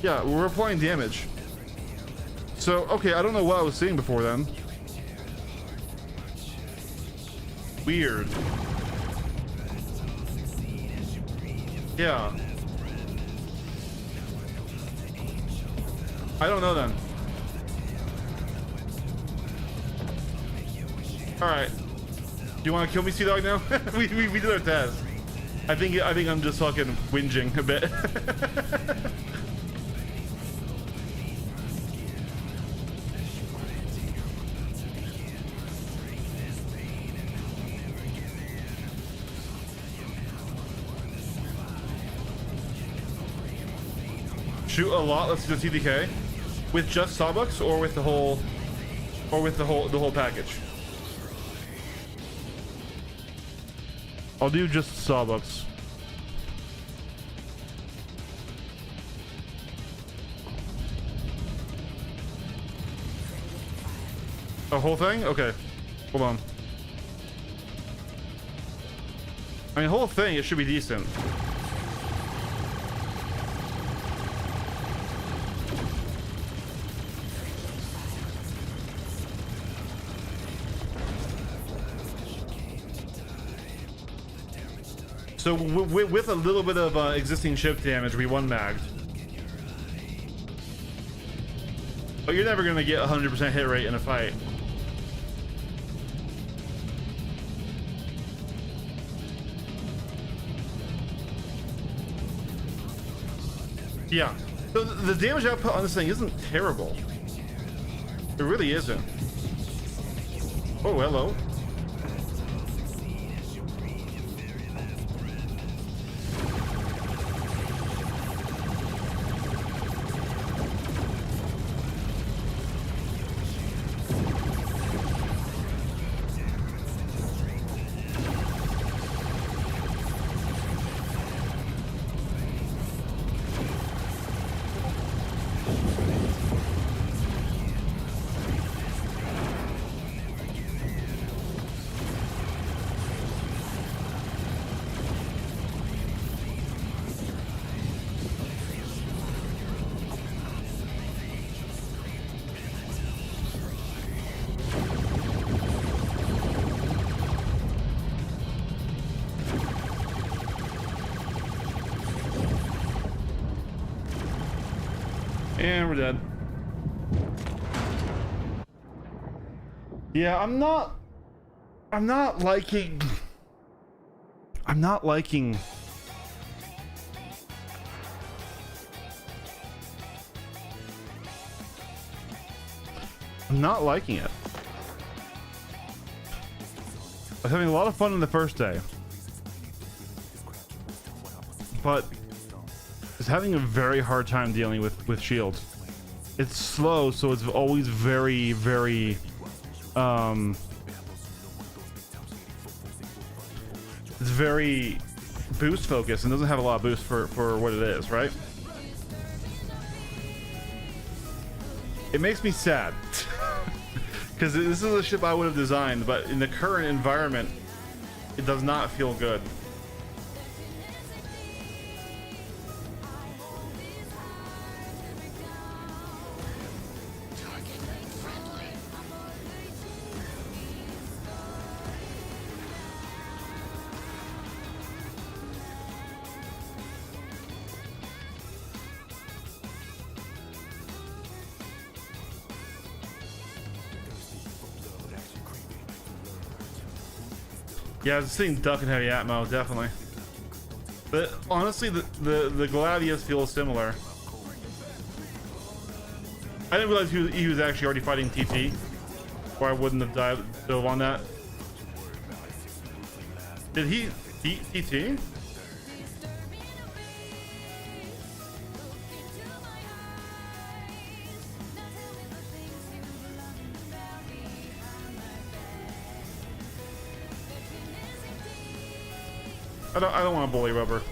Yeah, we're applying damage. So, okay, I don't know what I was seeing before then. Weird. Yeah. I don't know then. Alright. Do you want to kill me, Sea Dog, now? we did our test. I think I'm just fucking whinging a bit. Shoot a lot. Let's do TDK with just Sawbucks or with the whole package. I'll do just Sawbucks. A whole thing? Okay. Hold on. I mean, whole thing, it should be decent. So with a little bit of existing ship damage, we one magged. But you're never gonna get 100% hit rate in a fight. Yeah. So the damage output on this thing isn't terrible. It really isn't. Oh, hello. And we're dead. Yeah, I'm not liking I'm not liking it. I was having a lot of fun in the first day, but is having a very hard time dealing with shields. It's slow, so it's always very it's very boost focused and doesn't have a lot of boost for what it is, right? It makes me sad because this is a ship I would have designed, but in the current environment it does not feel good. Yeah, I was seeing duck and heavy atmo, definitely. But honestly, the Gladius feels similar. I didn't realize he was actually already fighting TT, or I wouldn't have dove on that. Did he beat TT? I don't want to bully Rubber.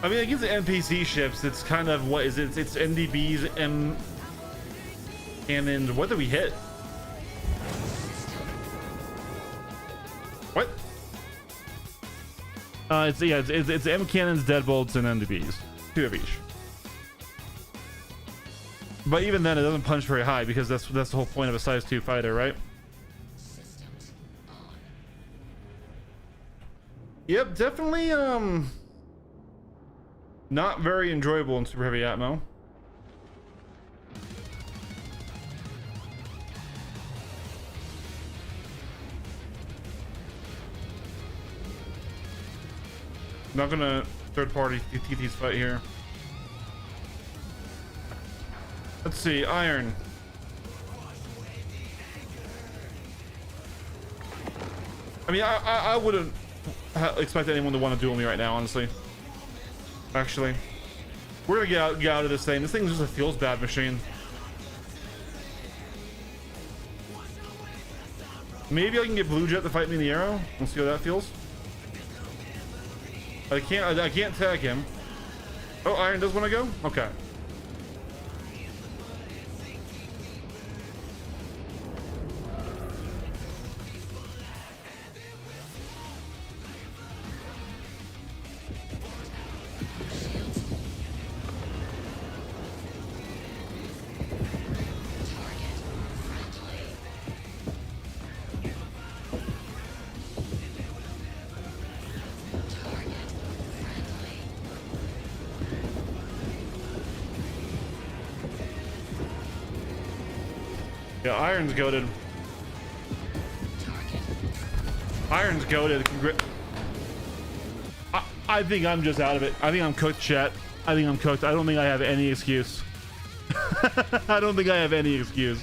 I mean, against the NPC ships, it's kind of, what is it? It's NDBs, M cannons. What did we hit? What? It's M cannons, deadbolts, and NDBs. 2 of each. But even then, it doesn't punch very high because that's the whole point of a size 2 fighter, right? Yep, definitely. Not very enjoyable in super heavy atmo. Not gonna third party TT's fight here. Let's see, Iron. I mean, I wouldn't expect anyone to want to duel me right now, honestly. Actually, we're gonna get out of this thing. This thing's just a feels bad machine. Maybe I can get Blue Jet to fight me in the arrow. We'll see how that feels. I can't tag him. Oh, Iron does want to go? Okay. Yeah, Iron's goated. Iron's goated. I think I'm just out of it. I think I'm cooked, chat. I think I'm cooked. I don't think I have any excuse. I don't think I have any excuse.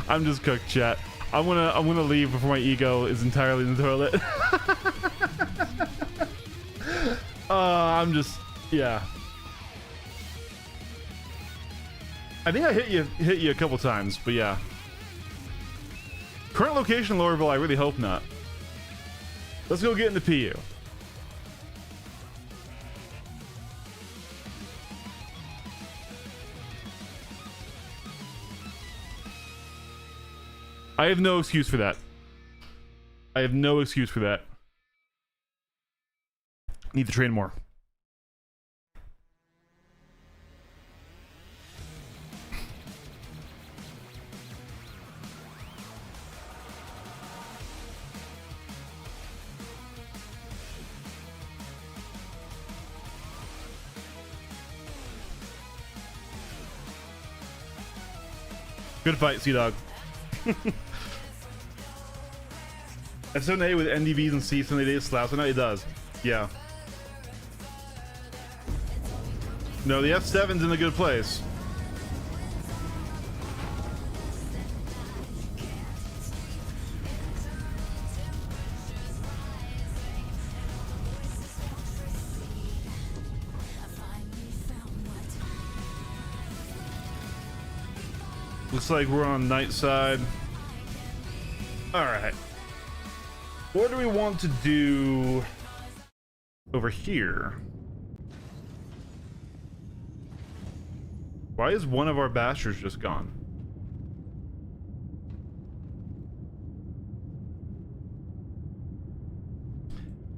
I'm just cooked, chat. I'm gonna leave before my ego is entirely in the toilet. I'm just, yeah. I think I hit you a couple times, but yeah. Current location, Lorville. I really hope not. Let's go get into PU. I have no excuse for that. I have no excuse for that. Need to train more. Good fight, Sea Dog. S7A with NDVs and C7A slaps. I know it does. Yeah. No, the F7's in a good place. Looks like we're on night side. All right. What do we want to do over here? Why is one of our bastards just gone?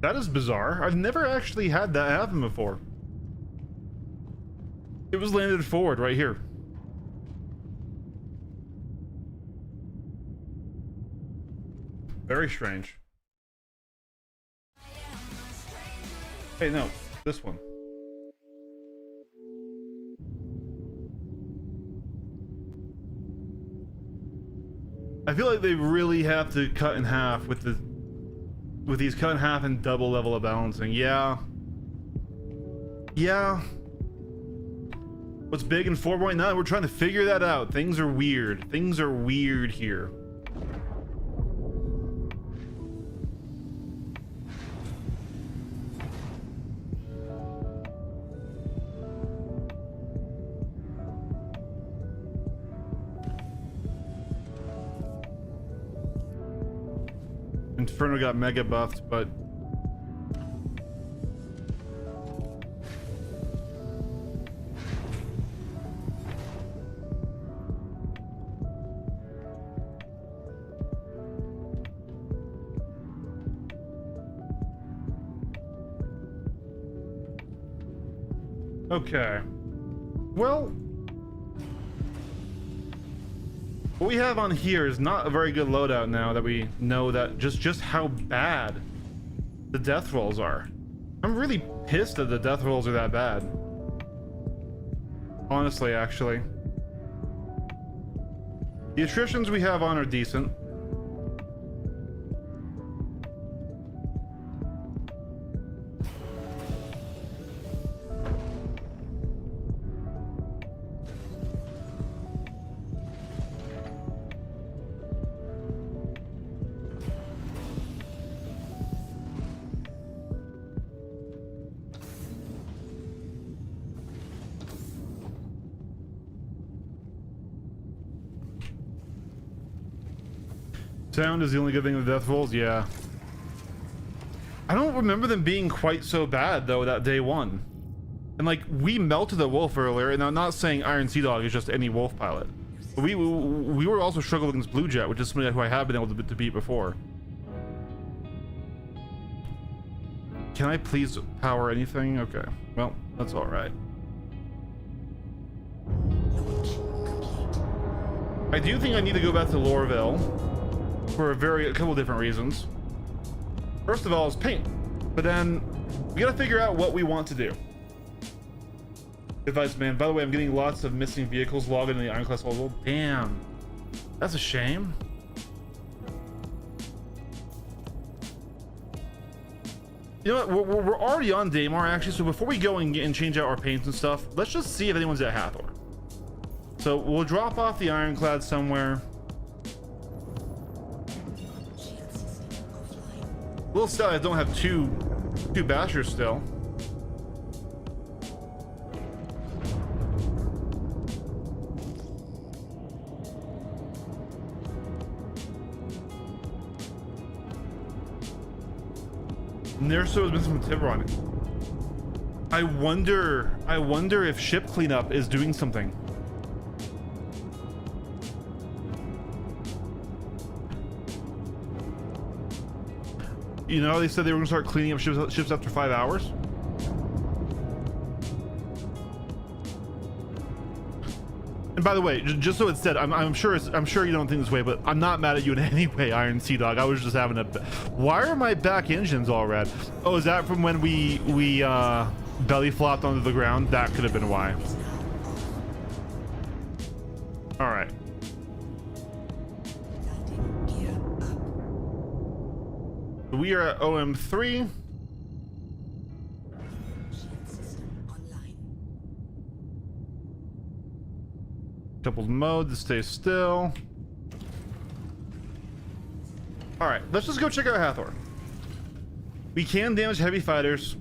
That is bizarre. I've never actually had that happen before. It was landed forward right here. Very strange. Hey, no, this one. I feel like they really have to cut in half with these cut in half and double level of balancing. Yeah. Yeah. What's big in 4.9? We're trying to figure that out. Things are weird. Things are weird here. Inferno got mega buffed, but okay. Well, what we have on here is not a very good loadout now that we know that just how bad the death rolls are. I'm really pissed that the death rolls are that bad. Honestly, actually. The attritions we have on are decent. Sound is the only good thing with death rolls, yeah. I don't remember them being quite so bad though that day one. And like, we melted a wolf earlier, and I'm not saying Iron Sea Dog is just any wolf pilot. But we were also struggling against Blue Jet, which is somebody who I have been able to beat before. Can I please power anything? Okay, well, that's all right. I do think I need to go back to Lorville for a couple different reasons. First of all is paint, but then we gotta figure out what we want to do. Advice, man. By the way, I'm getting lots of missing vehicles logged in the Ironclad level. Damn, that's a shame. You know what? We're already on Daymar actually, so before we go and change out our paints and stuff, let's just see if anyone's at Hathor. So we'll drop off the Ironclad somewhere. Little sad I don't have two bashers still. Nerso has been some Tibber on it. I wonder if ship cleanup is doing something. You know, they said they were gonna start cleaning up ships after 5 hours. And by the way, just so it's said, I'm sure you don't think this way, but I'm not mad at you in any way, Iron Sea Dog. I was just having a. Why are my back engines all red? Oh, is that from when we belly flopped onto the ground? That could have been why. All right. We are at OM3. Double mode to stay still. All right, let's just go check out Hathor. We can damage heavy fighters.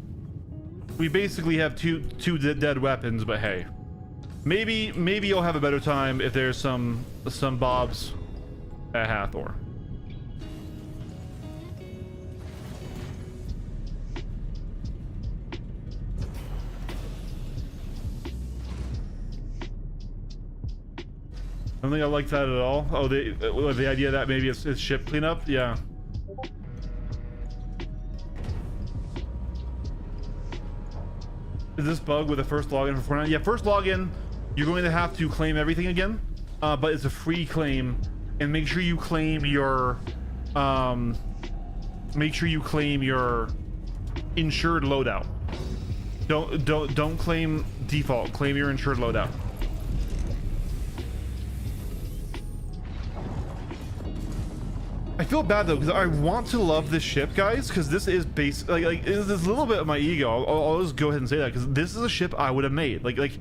We basically have two dead weapons, but hey, maybe you'll have a better time if there's some bobs at Hathor. I don't think I like that at all. Oh, the idea that maybe it's ship cleanup. Yeah. Is this bug with the first login for Fortnite? Yeah, first login, you're going to have to claim everything again, but it's a free claim, and make sure you claim your insured loadout. Don't claim default. Claim your insured loadout. I feel bad though, because I want to love this ship, guys, because this is base like it's a little bit of my ego. I'll just go ahead and say that, because this is a ship I would have made. Like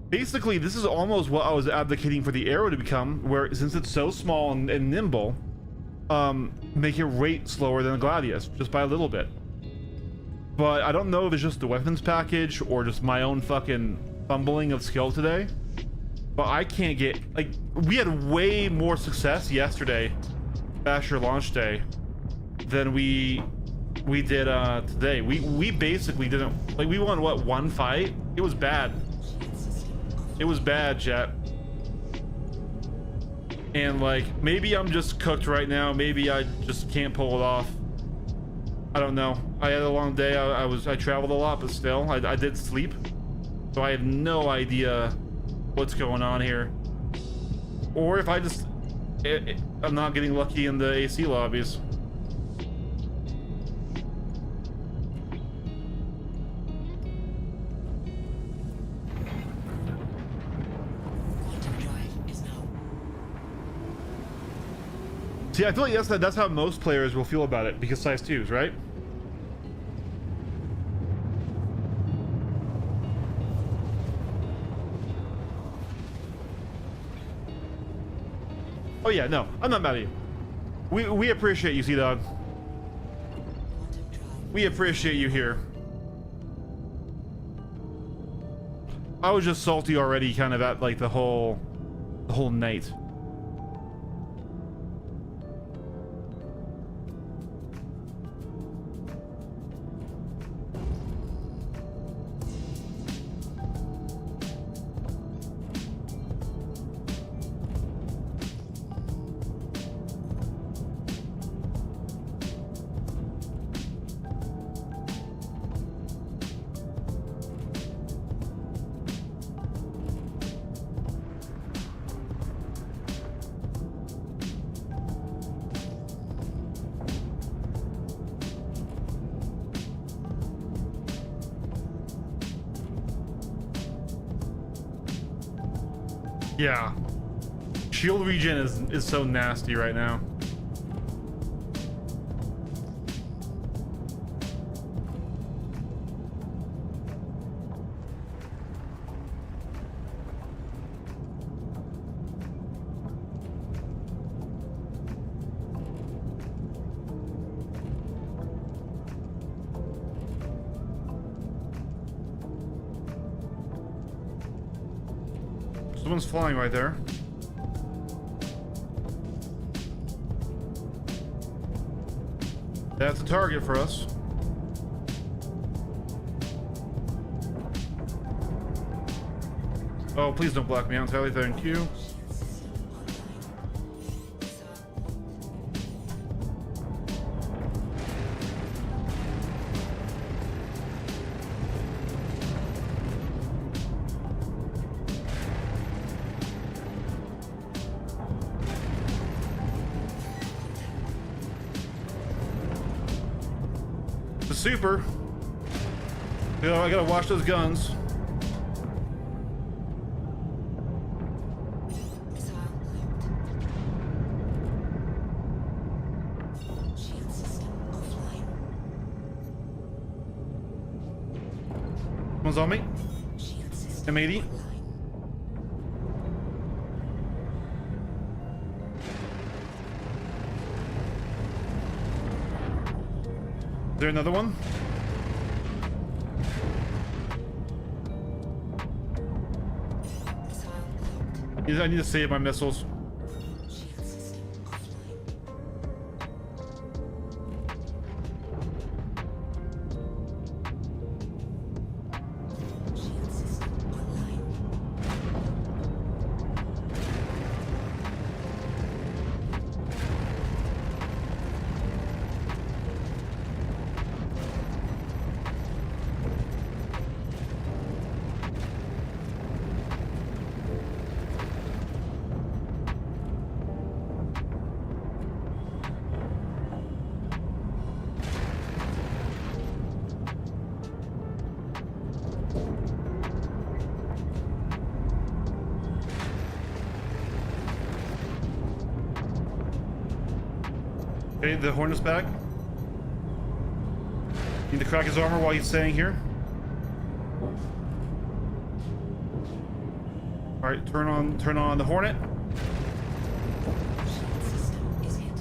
basically this is almost what I was advocating for the Arrow to become, where since it's so small and nimble, make it rate slower than the Gladius just by a little bit. But I don't know if it's just the weapons package or just my own fucking fumbling of skill today, but I can't get, like, we had way more success yesterday, Basher launch day, than we did today. We basically didn't, like, we won what, one fight? It was bad. It was bad, chat. And like, maybe I'm just cooked right now, maybe I just can't pull it off. I don't know. I had a long day. I traveled a lot, but still I did sleep, so I have no idea what's going on here, or if I just I'm not getting lucky in the AC lobbies. See, I feel like that's how most players will feel about it, because size 2s, right? Oh yeah, no, I'm not mad at you. We appreciate you, Sea-Dog. We appreciate you here. I was just salty already, kind of at like the whole night. Yeah, shield regen is so nasty right now. Someone's flying right there. That's a target for us. Oh, please don't block me out entirely, thank you. Super. You know, I gotta wash those guns. Someone's on me. M80. Is there another one? I need to save my missiles. Okay, the Hornet's back. Need to crack his armor while he's staying here. All right, turn on the Hornet. Shield system is hit.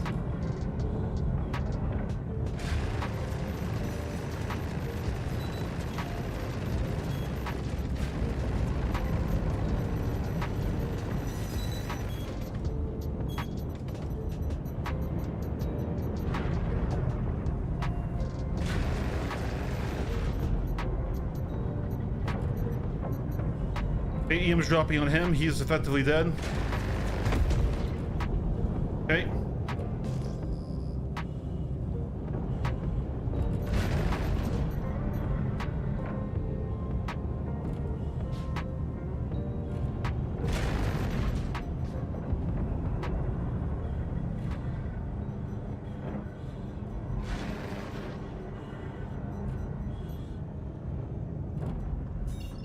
EM's dropping on him. He's effectively dead. Okay.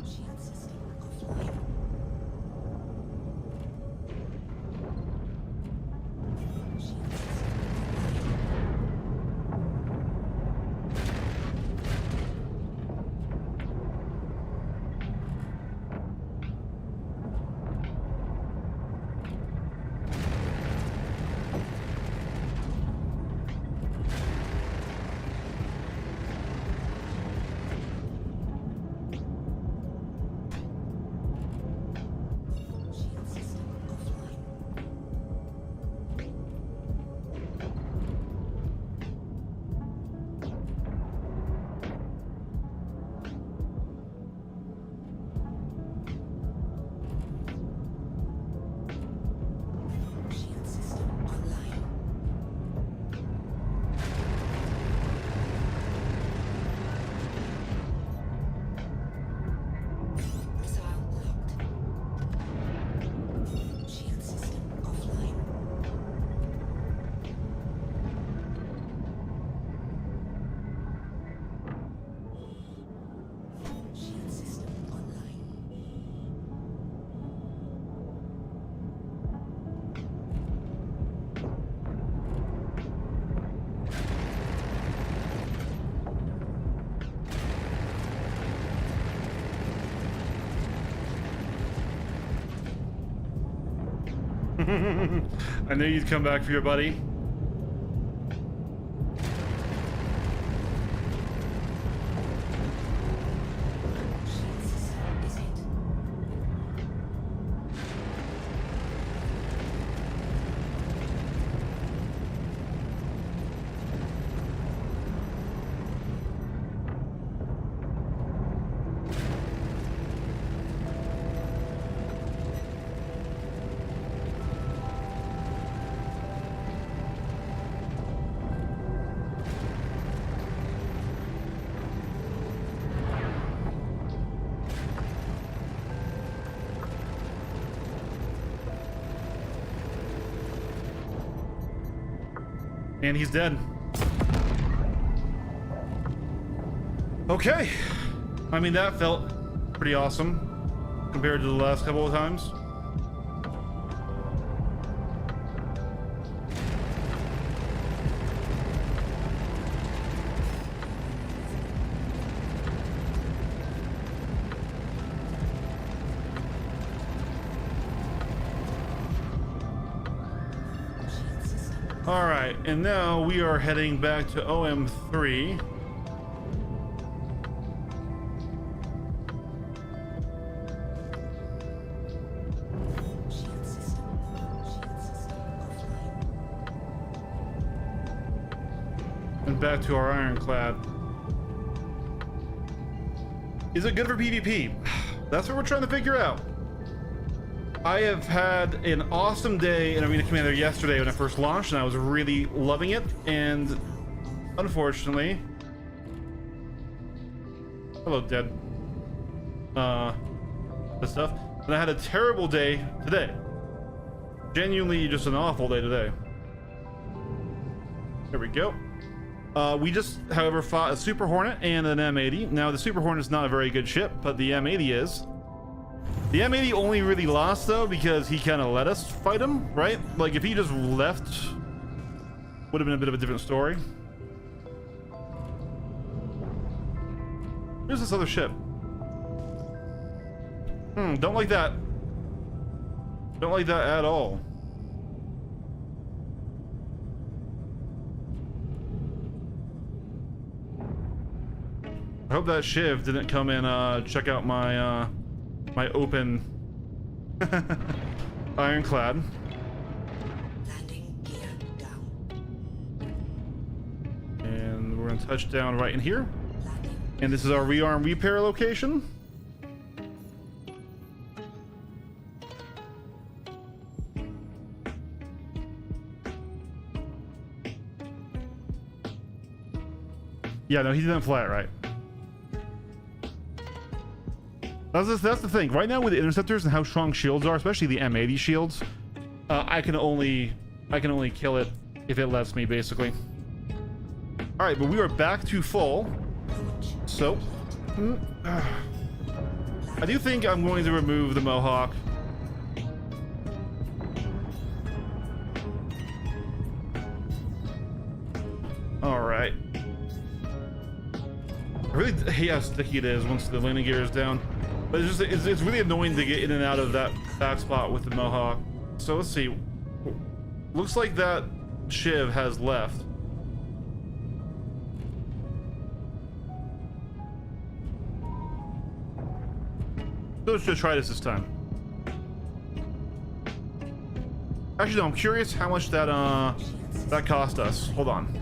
Shield system offline. Shield system offline. Shield system offline. Shield system online. Missile locked. Shield system offline. Shield system online. I knew you'd come back for your buddy. Shield system is hit. And he's dead. Okay. I mean, that felt pretty awesome compared to the last couple of times. Shield system. All right, and now we are heading back to OM3. Shield system. Shield system offline. And back to our Ironclad. Is it good for PvP? That's what we're trying to figure out. I have had an awesome day in Arena Commander yesterday when I first launched, and I was really loving it. And unfortunately, hello, dead. This stuff. And I had a terrible day today. Genuinely, just an awful day today. There we go. We just, however, fought a Super Hornet and an M80. Now, the Super Hornet is not a very good ship, but the M80 is. The M80 only really lost, though, because he kind of let us fight him, right? Like, if he just left would have been a bit of a different story. Here's this other ship. Don't like that. Don't like that at all. I hope that Shiv didn't come and check out my my open Ironclad. Landing gear down. And we're gonna touch down right in here. Landing. And this is our rearm repair location. Yeah, no, he didn't fly it right. That's the thing. Right now with the interceptors and how strong shields are, especially the M80 shields, I can only kill it if it lets me, basically. All right, but we are back to full. So, I do think I'm going to remove the Mohawk. All right. I really hate how sticky it is once the landing gear is down. But it's really annoying to get in and out of that back spot with the Mohawk. So let's see. Looks like that Shiv has left. So let's just try this time. Actually, no, I'm curious how much that that cost us. Hold on.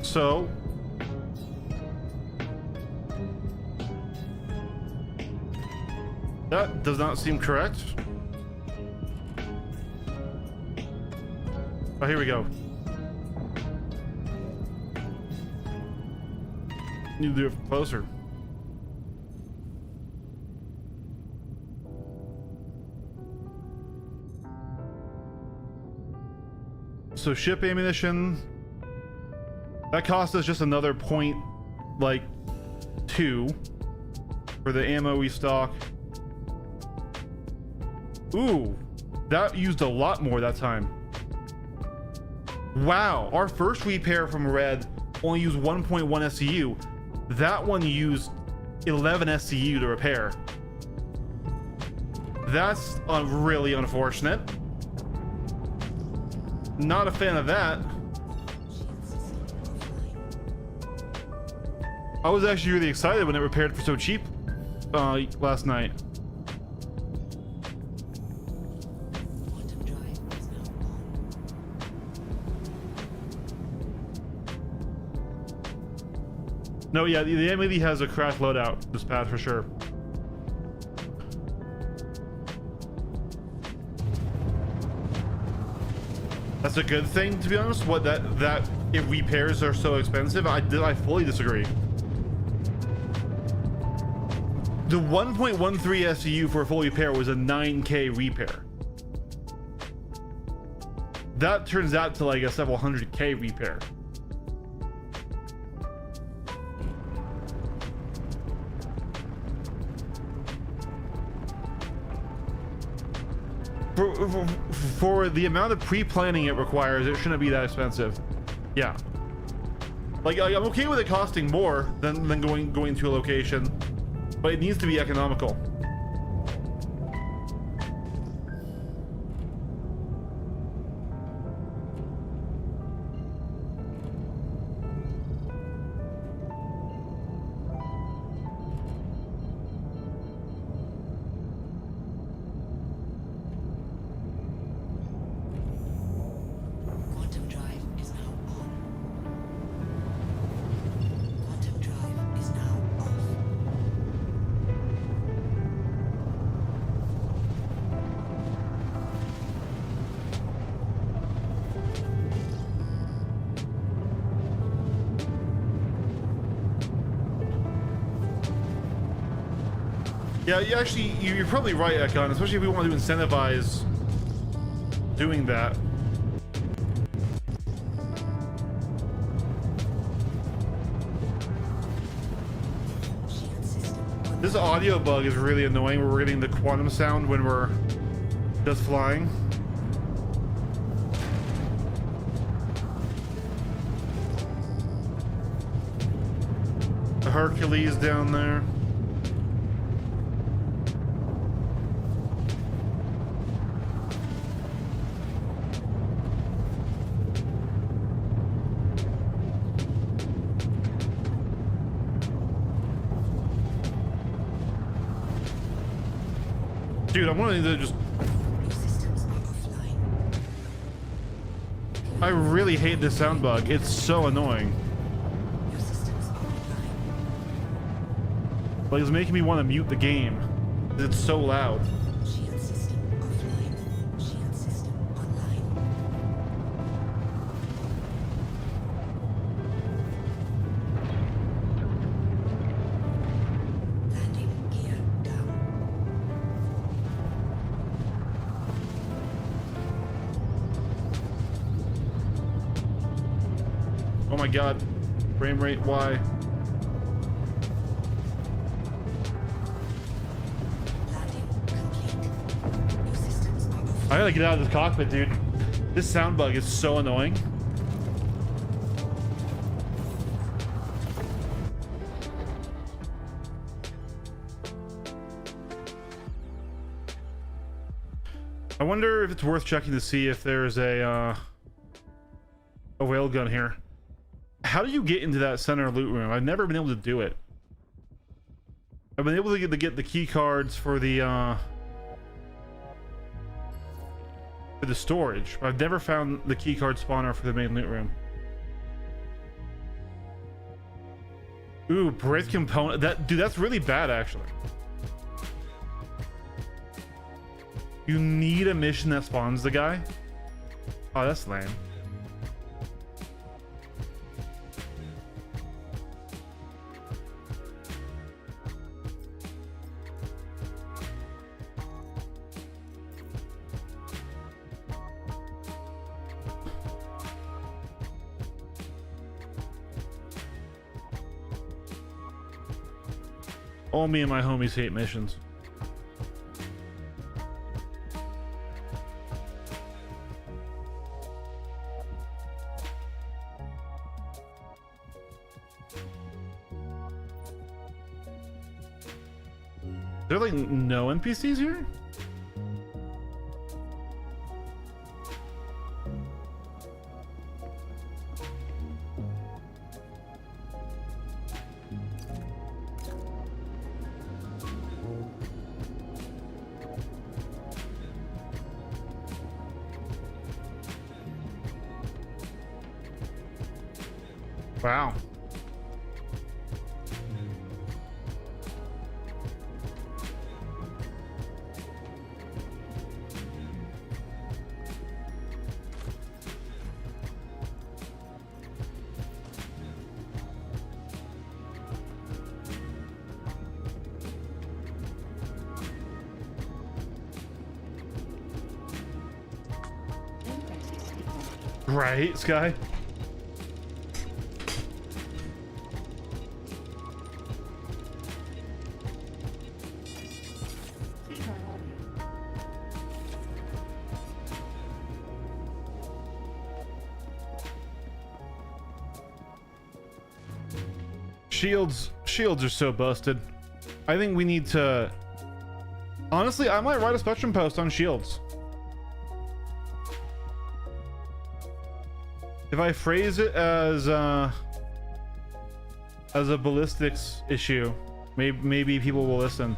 So that does not seem correct. Oh, here we go. Need to do it closer. So ship ammunition. That cost us just another point, like, 2 for the ammo we stock. Ooh, that used a lot more that time. Wow, our first repair from Red only used 1.1 SCU. That one used 11 SCU to repair. That's really unfortunate. Not a fan of that. I was actually really excited when it repaired for so cheap last night. Quantum drive is now on. No, yeah, the M80 has a crash loadout this path for sure. That's a good thing, to be honest. What that if repairs are so expensive, I fully disagree. The 1.13 SCU for a full repair was a 9K repair. That turns out to like a several hundred K repair. For the amount of pre-planning it requires, it shouldn't be that expensive. Yeah. Like, I'm okay with it costing more than going to a location, but it needs to be economical. Quantum drive is now on. Quantum drive is now off. Yeah, you're probably right, Ekon, especially if we want to incentivize doing that. This audio bug is really annoying where we're getting the quantum sound when we're just flying. The Hercules down there. Dude, I'm wanting to just... Your systems are offline. I really hate this sound bug. It's so annoying. Your systems are offline. Like, it's making me want to mute the game. It's so loud. Shield system offline. Shield system online. Landing gear down. Oh my god. Frame rate, why? Landing complete. Your systems are offline. I gotta get out of this cockpit, dude. This sound bug is so annoying. I wonder if it's worth checking to see if there's a whale gun here. How do you get into that center loot room? I've never been able to do it. I've been able to get the key cards for the storage. I've never found the key card spawner for the main loot room. Ooh, break component. Dude, that's really bad actually. You need a mission that spawns the guy? Oh, that's lame. All me and my homies hate missions. There are like no NPCs here? Wow. Right, Sky? Shields are so busted. I think we need to... Honestly, I might write a Spectrum post on shields. If I phrase it as a ballistics issue, maybe people will listen.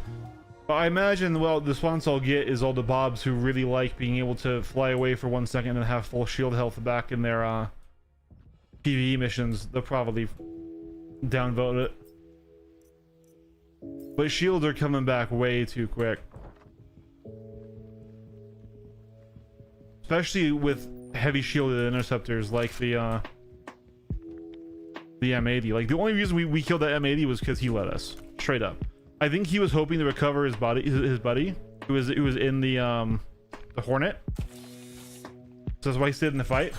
But I imagine, well, the response I'll get is all the bobs who really like being able to fly away for 1 second and have full shield health back in their PvE missions. They'll probably downvote it. But shields are coming back way too quick. Especially with heavy shielded interceptors like the M80. Like, the only reason we killed that M80 was because he let us. Straight up. I think he was hoping to recover his buddy who was in the Hornet. So that's why he stayed in the fight.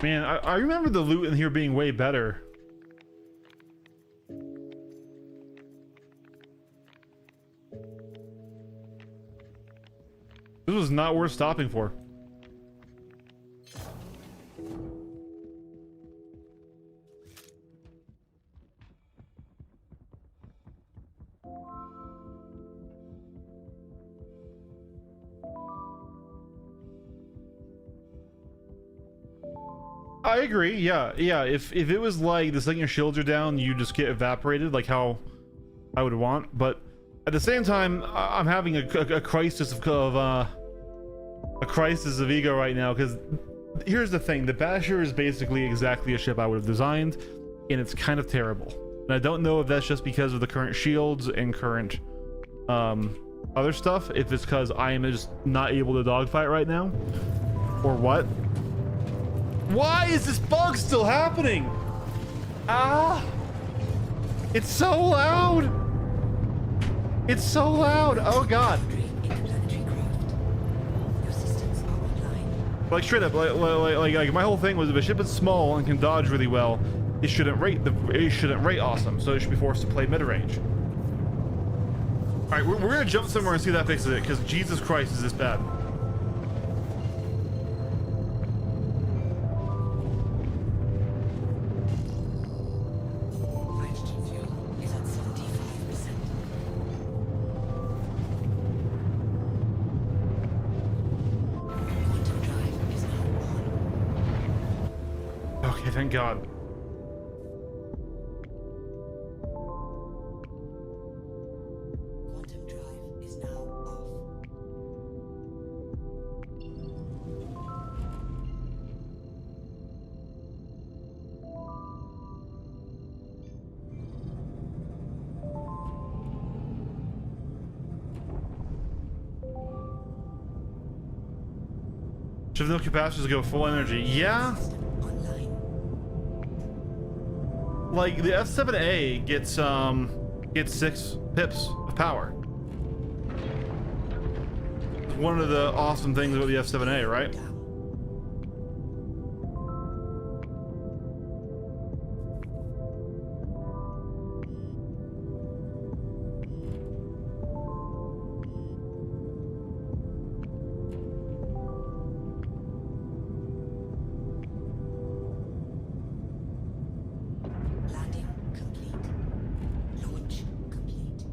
Man, I remember the loot in here being way better. This was not worth stopping for. I agree. Yeah. If it was like the second your shields are down, you just get evaporated, like how I would want. But at the same time, I'm having a crisis of a crisis of ego right now, because here's the thing: the Basher is basically exactly a ship I would have designed, and it's kind of terrible. And I don't know if that's just because of the current shields and current other stuff, if it's because I am just not able to dogfight right now, or what. Why is this bug still happening? Ah! It's so loud! It's so loud! Oh god! Like straight up, like my whole thing was, if a ship is small and can dodge really well, it shouldn't rate awesome. So it should be forced to play mid-range. All right, we're gonna jump somewhere and see if that fixes it, because Jesus Christ, is this bad? Okay, thank God. Quantum drive is now off. Should have no capacity to go full energy. Yeah. Online. Like the F7A gets 6 pips of power. It's one of the awesome things about the F7A, right? Down. Landing complete. Launch complete.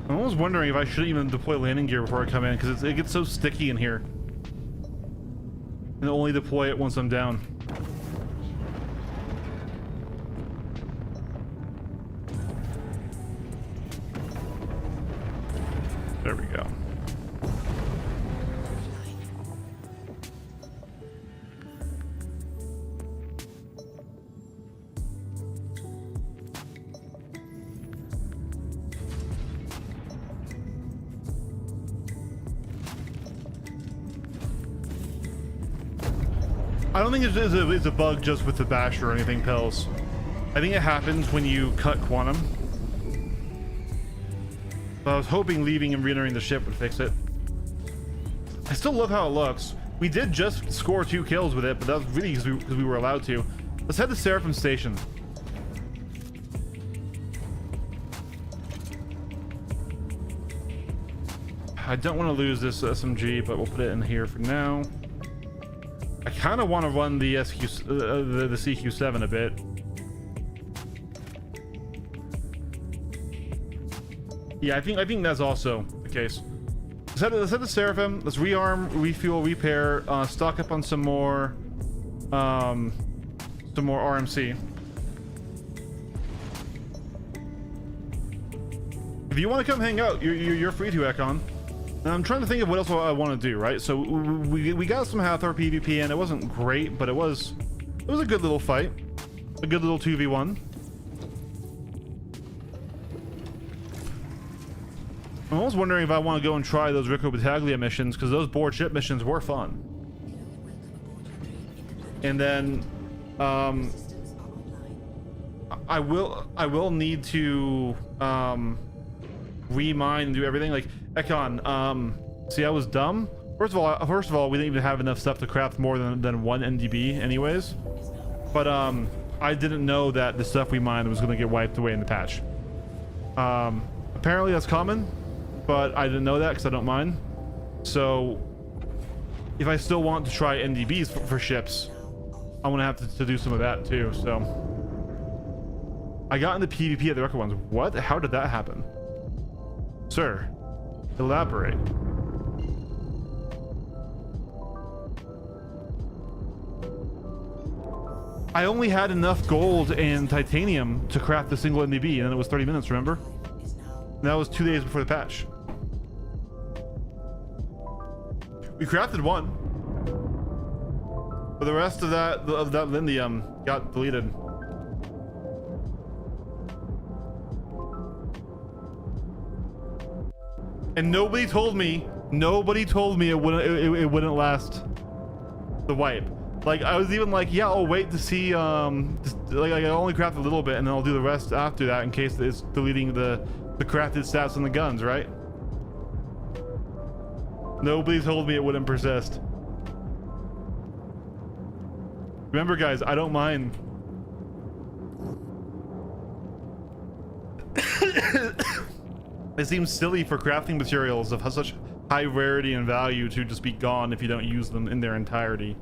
I'm almost wondering if I should even deploy landing gear before I come in, because it gets so sticky in here. And only deploy it once I'm down. There we go. I don't think it's a bug just with the Basher or anything, Pels. I think it happens when you cut quantum. But I was hoping leaving and re-entering the ship would fix it. I still love how it looks. We did just score 2 kills with it, but that was really because we were allowed to. Let's head to Seraphim Station. I don't want to lose this SMG, but we'll put it in here for now. I kind of want to run the the CQ7 a bit. Yeah, I think that's also the case. Let's head to Seraphim. Let's rearm, refuel, repair, stock up on some more RMC. If you want to come hang out, you're free to, Ekon. And I'm trying to think of what else I want to do, right? So we got some Hathor PvP, and it wasn't great, but it was a good little fight, a good little 2v1. I'm almost wondering if I want to go and try those Rico Battaglia missions, because those board ship missions were fun. And then I will need to remine and do everything. Like Ekon, see, I was dumb. First of all, we didn't even have enough stuff to craft more than one NDB anyways. But I didn't know that the stuff we mined was gonna get wiped away in the patch. Apparently that's common, but I didn't know that because I don't mine. So if I still want to try NDBs for ships, I'm gonna have to do some of that too. So I got into PvP at the record ones. What? How did that happen? Sir, elaborate. I only had enough gold and titanium to craft a single NDB, and then it was 30 minutes, remember? And that was 2 days before the patch. We crafted one, but the rest of that lindium got deleted. And nobody told me it wouldn't last the wipe. Like, I was even like, yeah, I'll wait to see, like I only craft a little bit and then I'll do the rest after that in case it's deleting the crafted stats on the guns, right? Nobody told me it wouldn't persist. Remember, guys, I don't mind. It seems silly for crafting materials of such high rarity and value to just be gone if you don't use them in their entirety.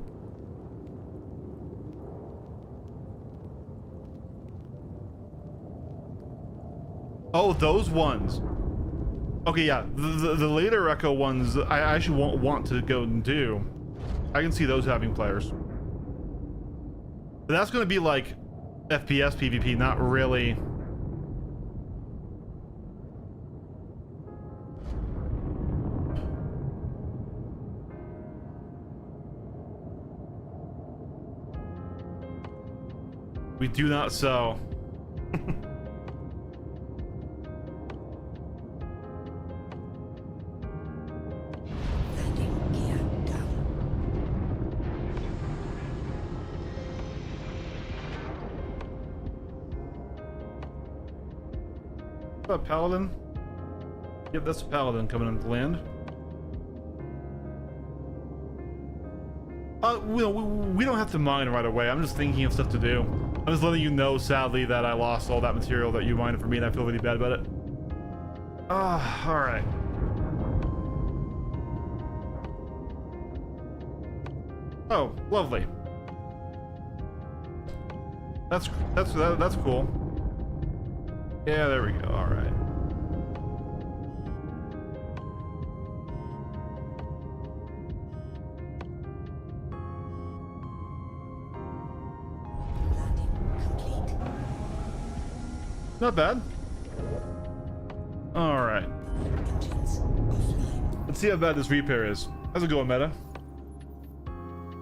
Oh, those ones. Okay, yeah, the later Echo ones I actually won't want to go and do. I can see those having players. But that's going to be like FPS PvP, not really. We do not sell. Landing gear down. What, Paladin? Yep, that's a Paladin coming into land. We don't have to mine right away. I'm just thinking of stuff to do. I'm just letting you know, sadly, that I lost all that material that you mined for me, and I feel really bad about it. Ah, all right. Oh, lovely. That's cool. Yeah, there we go. All right. Not bad. All right. Engines offline. Let's see how bad this repair is. How's it going, meta?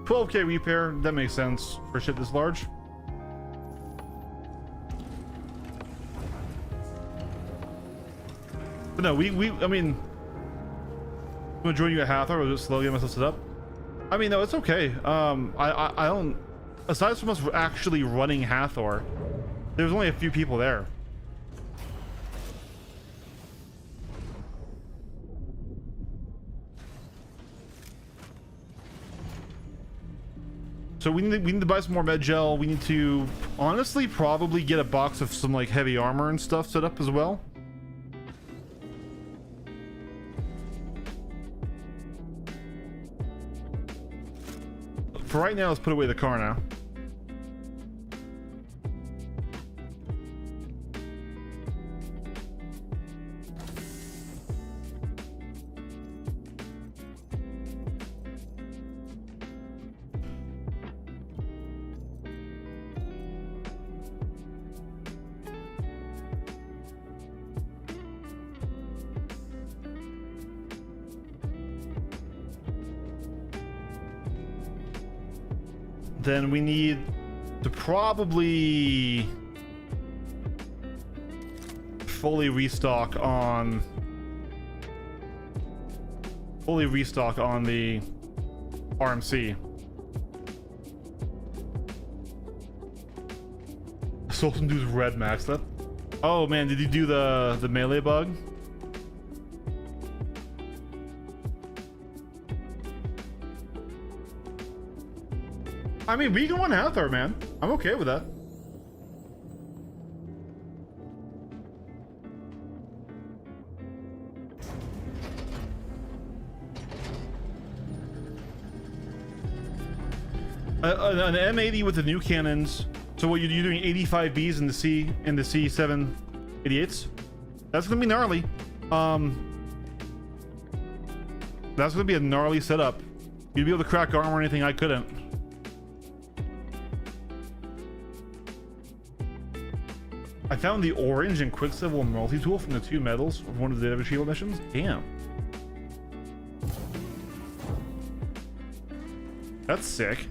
12k repair. That makes sense for shit this large. But no, I mean, I'm gonna join you at Hathor. I'll just slow get myself set up. I mean, no, it's okay. I don't. Aside from us actually running Hathor, there's only a few people there. So we need to buy some more med gel. We need to honestly probably get a box of some like heavy armor and stuff set up as well. For right now, let's put away the car now. Then we need to probably fully restock on the RMC. Sultan dude's red max. That. Oh man, did you do the melee bug? I mean, we can one out there, man. I'm okay with that. An M80 with the new cannons. So what you're doing 85 Bs in the C788s? That's gonna be gnarly. That's gonna be a gnarly setup. You'd be able to crack armor or anything I couldn't. I found the orange and Quicksilver multi-tool from the 2 medals of one of the Shield missions. Damn. That's sick.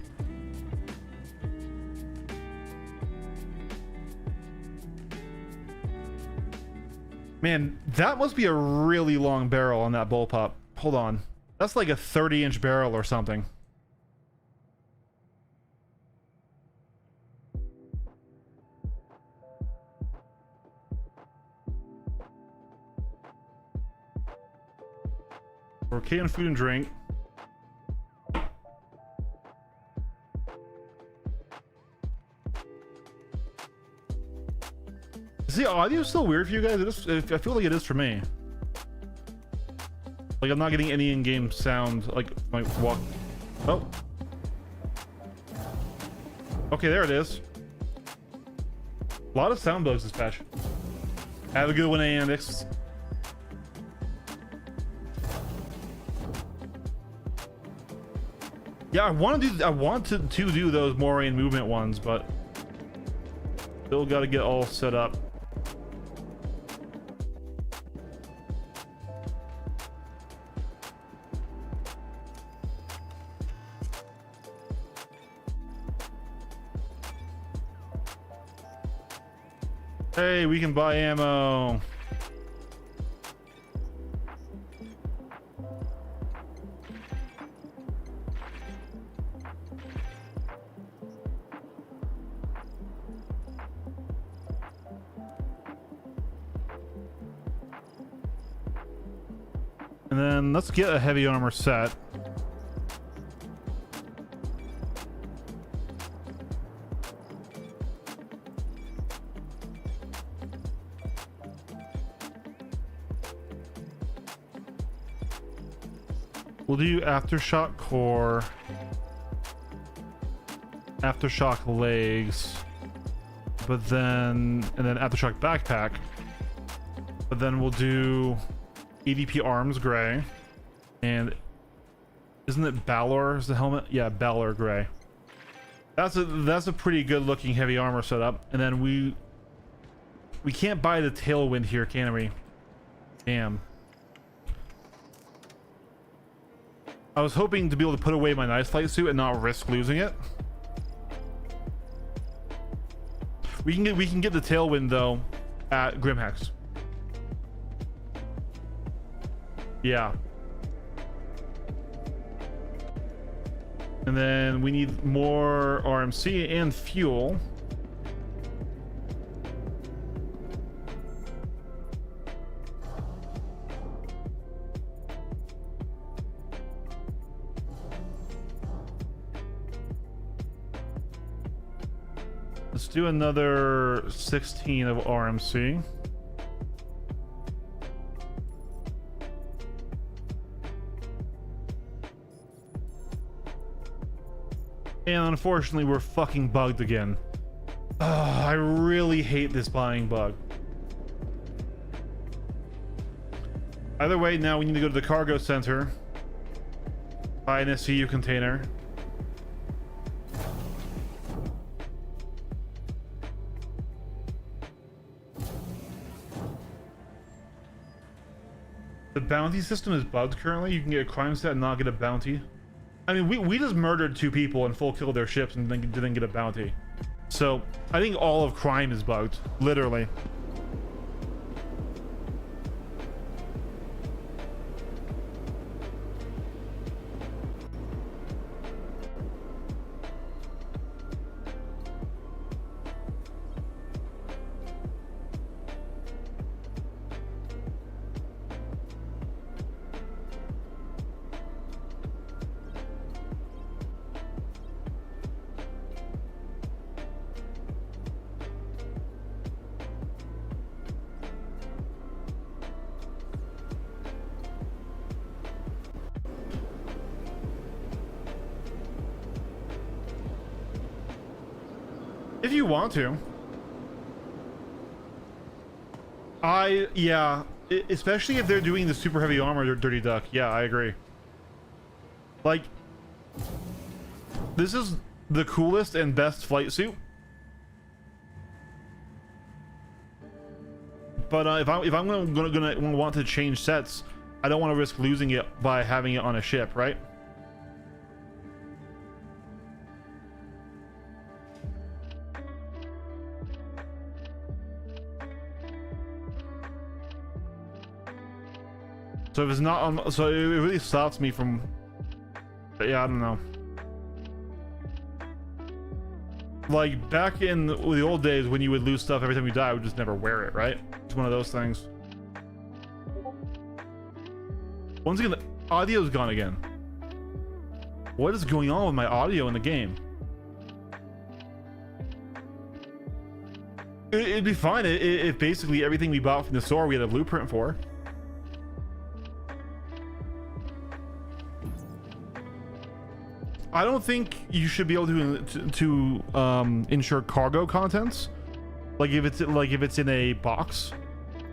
Man, that must be a really long barrel on that bullpup. Hold on. That's like a 30-inch barrel or something. Or canned food and drink. Is the audio still weird for you guys? I feel like it is for me. Like I'm not getting any in-game sound. Like my walk. Oh. Okay, there it is. A lot of sound bugs this patch. Have a good one, Andix. Yeah, I want to do those Moraine movement ones, but still got to get all set up. Hey, we can buy ammo. And then let's get a heavy armor set. We'll do aftershock core, aftershock legs, but then aftershock backpack. But then we'll do EDP arms gray, and isn't it Balor is the helmet? Yeah, Balor gray. That's a pretty good looking heavy armor setup. And then we can't buy the tailwind here, can we? Damn. I was hoping to be able to put away my nice flight suit and not risk losing it. We can get the tailwind though at Grimhex. Yeah. And then we need more RMC and fuel. Let's do another 16 of RMC. And unfortunately, we're fucking bugged again. I really hate this buying bug. Either way, now we need to go to the cargo center, buy an SCU container. The bounty system is bugged currently. You can get a crime set and not get a bounty. I mean, we just murdered 2 people and full killed their ships and then didn't get a bounty. So I think all of crime is bugged, literally. If you want to. Yeah, especially if they're doing the super heavy armor or Dirty Duck. Yeah, I agree. Like, this is the coolest and best flight suit. But if I'm gonna want to change sets, I don't want to risk losing it by having it on a ship, right? So if it's not on, so it really stops me from. But yeah, I don't know. Like back in the old days when you would lose stuff every time you die, I would just never wear it, right? It's one of those things. Once again, the audio's gone again. What is going on with my audio in the game? It'd be fine if basically everything we bought from the store we had a blueprint for. I don't think you should be able to ensure cargo contents, like if it's in a box.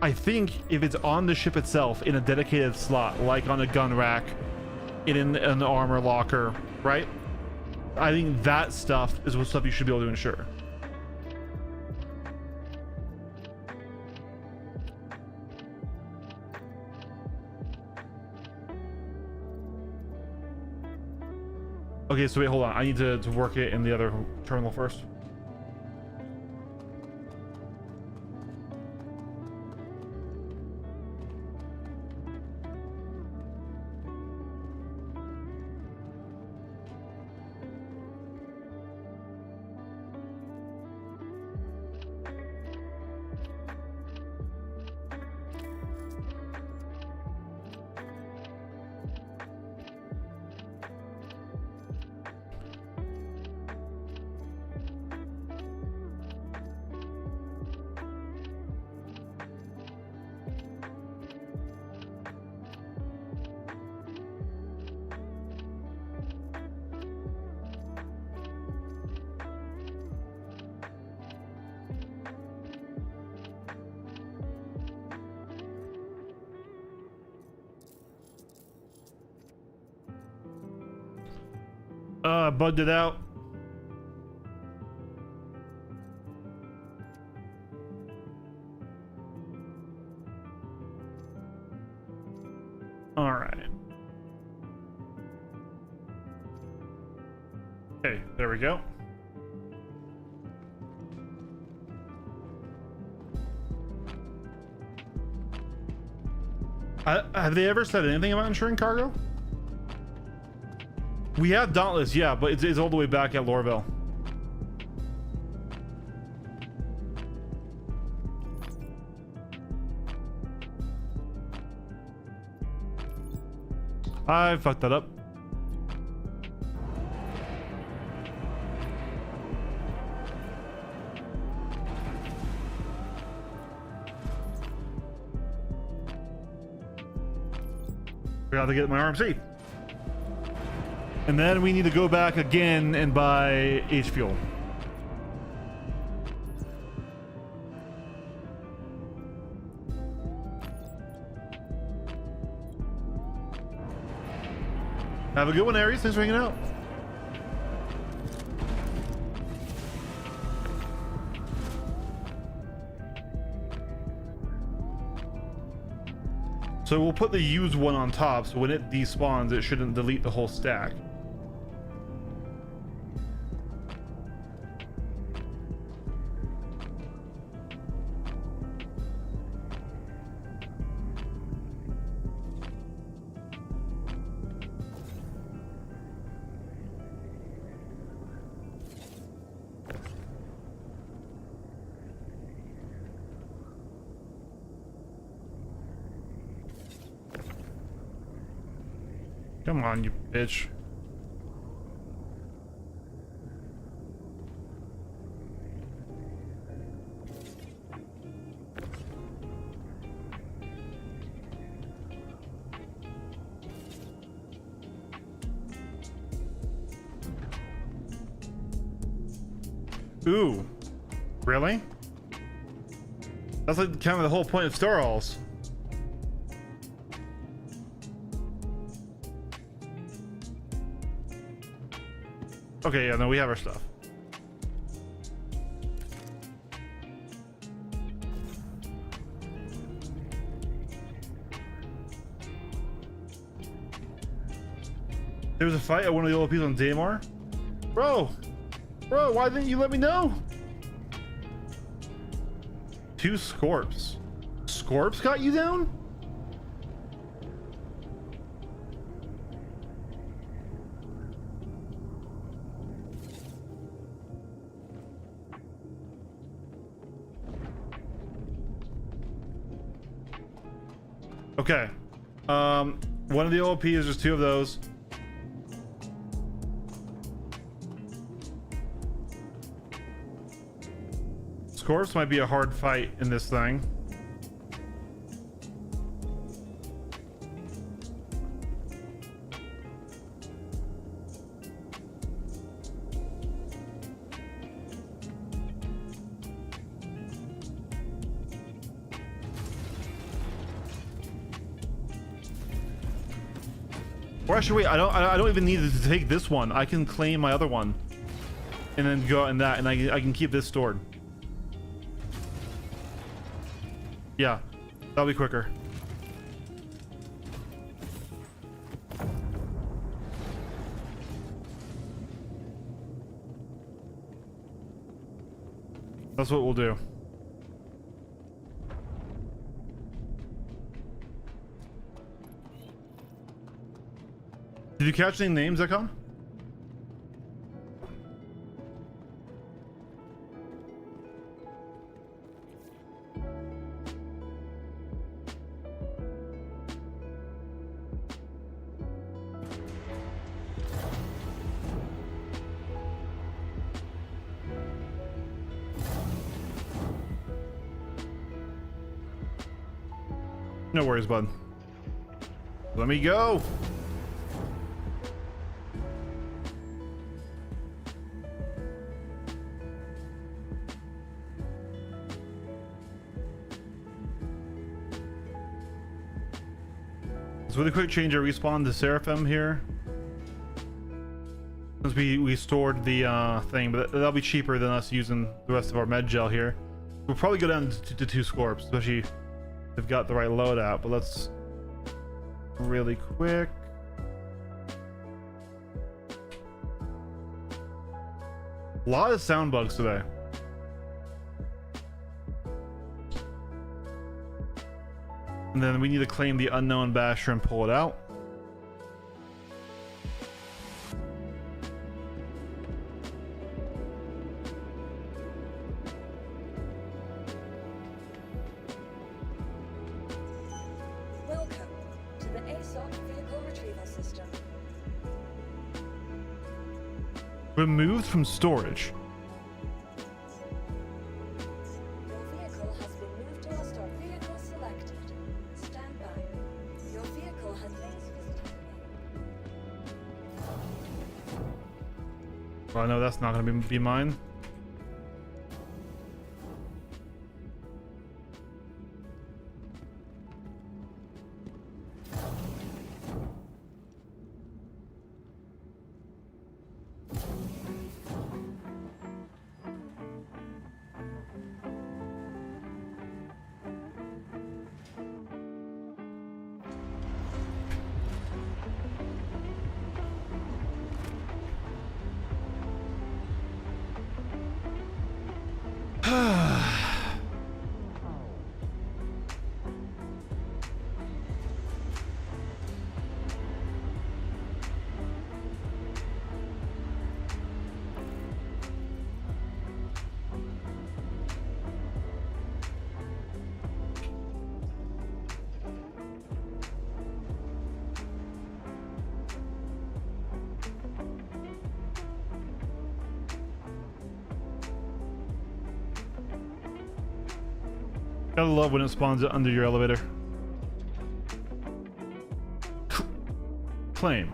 I think if it's on the ship itself in a dedicated slot, like on a gun rack, in an armor locker, right? I think that stuff is what stuff you should be able to ensure. Okay, so wait, hold on. I need to work it in the other terminal first. Bugged it out. All right. Okay, there we go. Have they ever said anything about insuring cargo? We have Dauntless, yeah, but it's all the way back at Lorville. I fucked that up. Forgot to get my RMC. And then we need to go back again and buy H fuel. Have a good one, Aries. Thanks for hanging out. So we'll put the used one on top, so when it despawns, it shouldn't delete the whole stack. Come on, you bitch. Ooh. Really? That's like kind of the whole point of Star Halls. Okay, yeah, no, we have our stuff. There was a fight at one of the OLPs on Daymar? Bro, why didn't you let me know? 2 Scorps. Scorps got you down? Okay. One of the OLP is just 2 of those. Scorps might be a hard fight in this thing. Or actually, wait, I don't even need to take this one. I can claim my other one, and then go out in that, and I can keep this stored. Yeah, that'll be quicker. That's what we'll do. Did you catch any names, Ekon? No worries, bud. Let me go. So really quick change our respawn to Seraphim here. Since we stored the thing, but that'll be cheaper than us using the rest of our med gel here. We'll probably go down to 2 Scorps, especially if they've got the right loadout, but let's really quick. A lot of sound bugs today. And then we need to claim the unknown basher and pull it out. Welcome to the ASOC Vehicle Retrieval System. Removed from storage. Your vehicle has been moved to a stock vehicle selected. Stand by. Your vehicle has been visited. Well, I know that's not going to be mine. Gotta love when it spawns it under your elevator. Claim.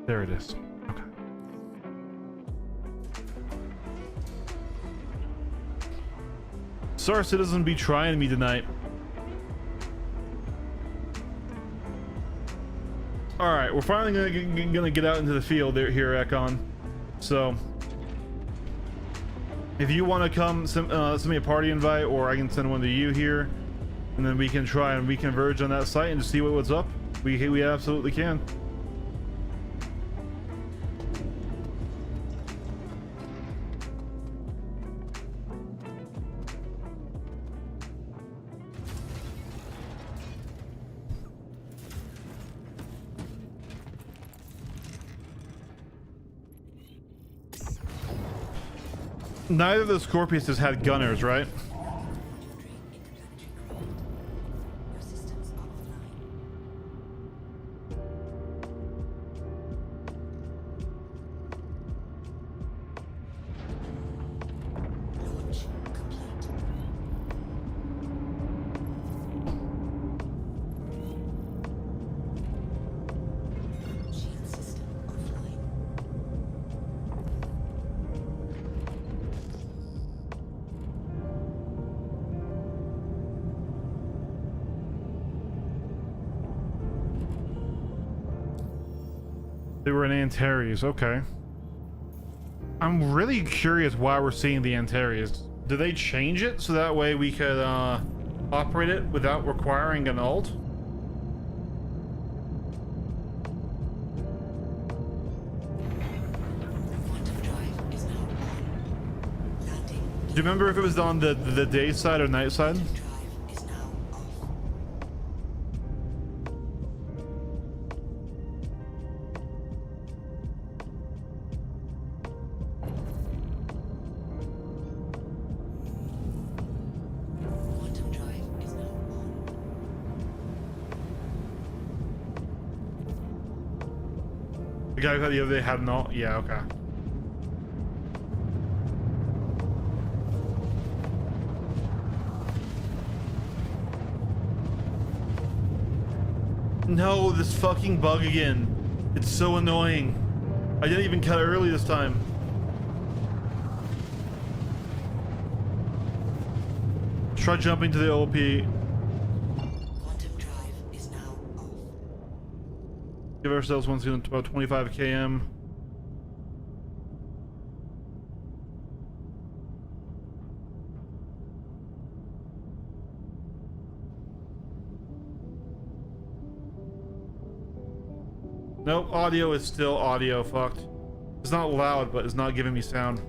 There it is. Okay. Star Citizen be trying me tonight. All right, we're finally gonna get out into the field here, Ekon. So, if you want to come, send me a party invite, or I can send one to you here, and then we can try and reconverge on that site and just see what's up. We absolutely can. Neither of the Scorpius has had gunners, right? Your systems are offline. Launch complete. Shield system offline. They were in Antares, okay. I'm really curious why we're seeing the Antares. Do they change it so that way we could operate it without requiring an alt? Quantum drive is now on. Landing. Do you remember if it was on the day side or night side? Drive is now off. Quantum drive is now on. The guy who had the other day had an alt? Yeah, okay. No, this fucking bug again. It's so annoying. I didn't even cut early this time. Try jumping to the OP. Quantum drive is now off. Give ourselves one second, about 25 km. Nope, audio is still audio fucked. It's not loud, but it's not giving me sound.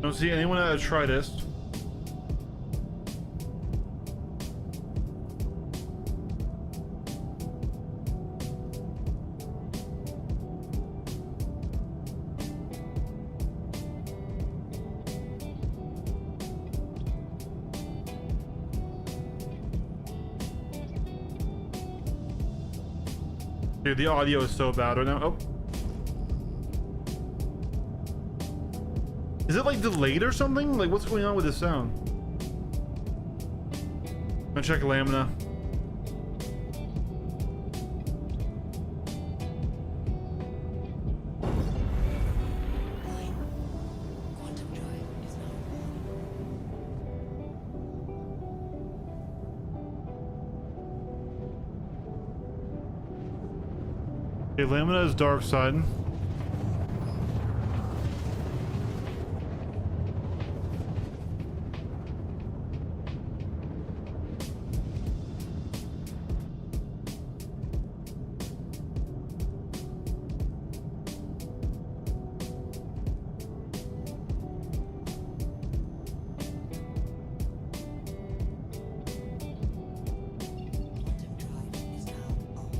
Don't see anyone at a Tridist. Dude, the audio is so bad right now. Oh. Is it like delayed or something? Like what's going on with the sound? I'm gonna check Lamina. Quantum drive is now Okay, Lamina is dark side. Quantum drive is now off.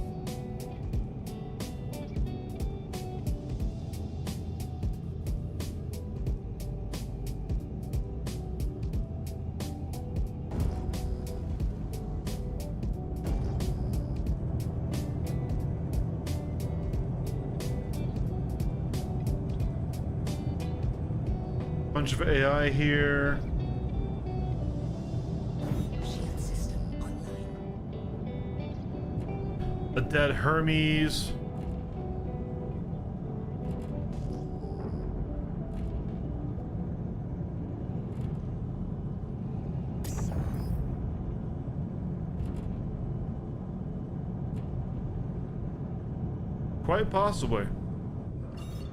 bunch of AI here. Shield system online. A dead Hermes. Quite possibly.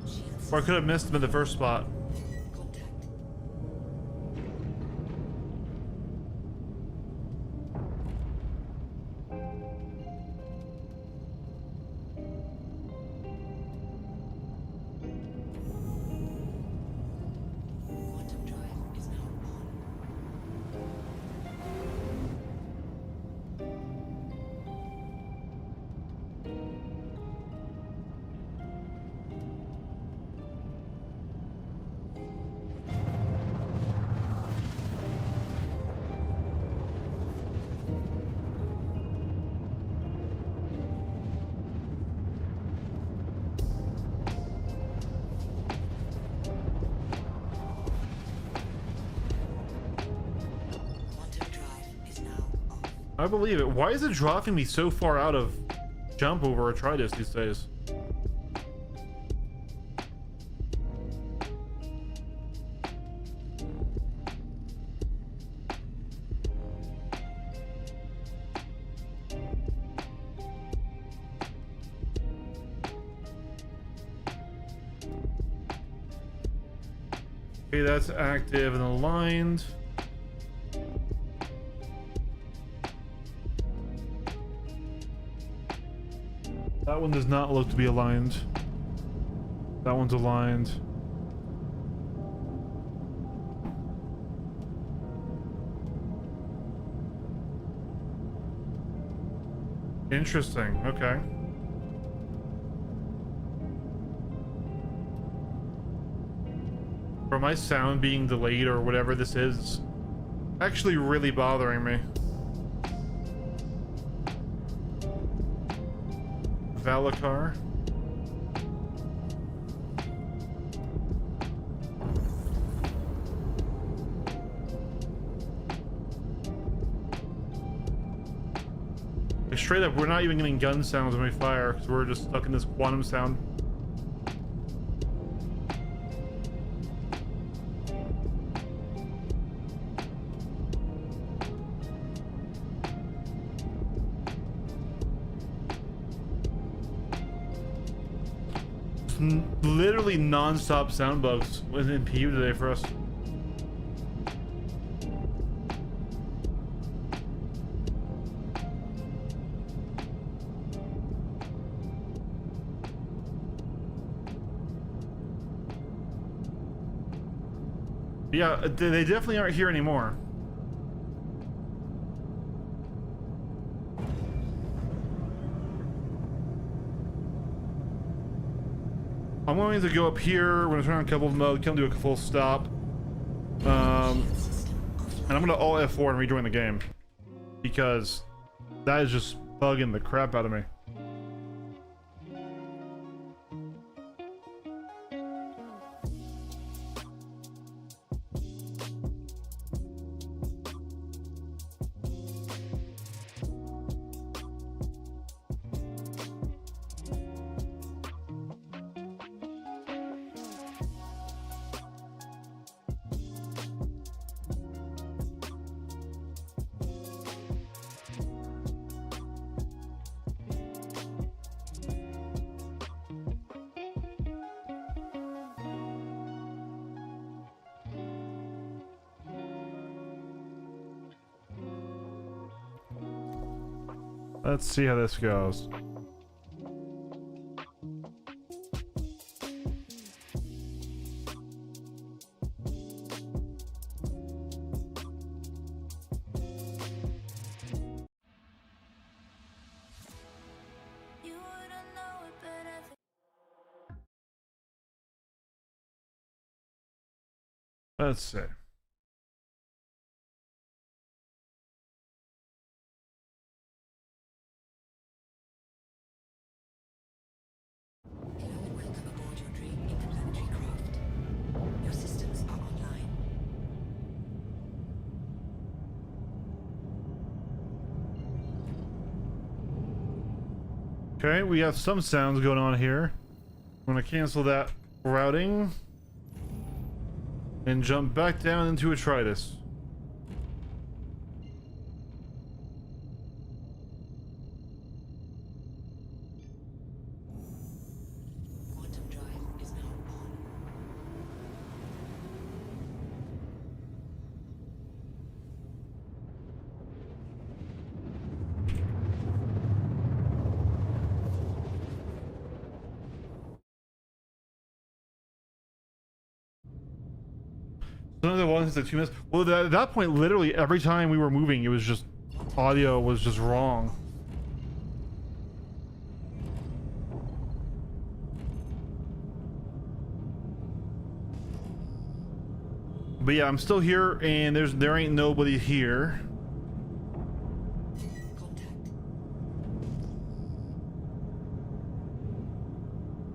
Shield Or I could have missed him in the first spot. contact. Quantum drive is now on. Quantum drive is now off. I believe it. Why is it dropping me so far out of jump over Atreides these days? Okay, that's active and aligned. That one does not look to be aligned. That one's aligned. Interesting. Okay. For my sound being delayed or whatever this is, actually really bothering me. Valakar. Like, straight up, we're not even getting gun sounds when we fire because we're just stuck in this quantum sound. Literally non-stop sound bugs within PU today for us. Yeah, they definitely aren't here anymore. I'm going to go up here. We're going to turn on a couple of mode, kill, do a full stop. And I'm going to alt F4 and rejoin the game. Because that is just bugging the crap out of me. Let's see how this goes. Let's see. Welcome aboard your dream interplanetary craft. Your systems are online. Okay, we have some sounds going on here. I'm gonna cancel that routing and jump back down into Atreides. Quantum drive is now on. Another one is like 2 minutes. Well, at that point, literally every time we were moving, it was just audio was just wrong. But yeah, I'm still here, and there ain't nobody here. Contact.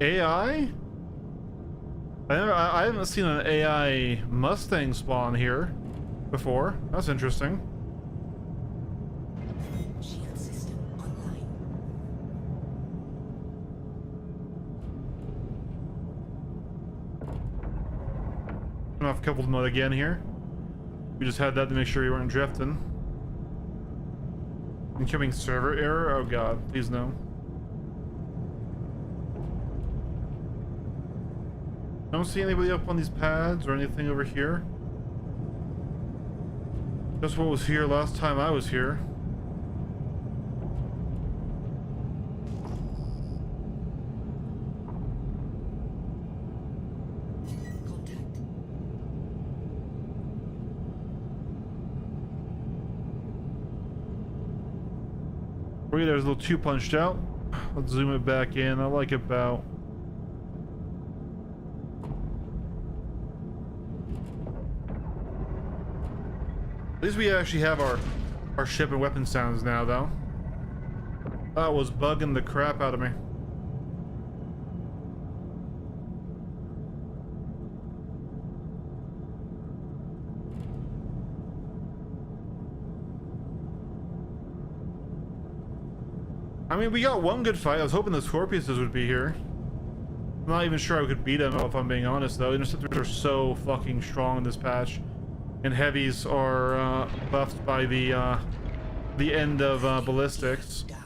AI? I haven't seen an AI Mustang spawn here before. That's interesting. Shield system online. I'm off coupled mode again here. We just had that to make sure you weren't drifting. Incoming server error? Oh god, please no. Don't see anybody up on these pads or anything over here. Just what was here last time I was here. Contact. Okay, there's a little 2 punched out. Let's zoom it back in. I like about. At least we actually have our ship and weapon sounds now, though. That was bugging the crap out of me. I mean, we got one good fight. I was hoping the Scorpiuses would be here. I'm not even sure I could beat them, if I'm being honest, though. Interceptors are so fucking strong in this patch. And heavies are buffed by the end of ballistics. Down.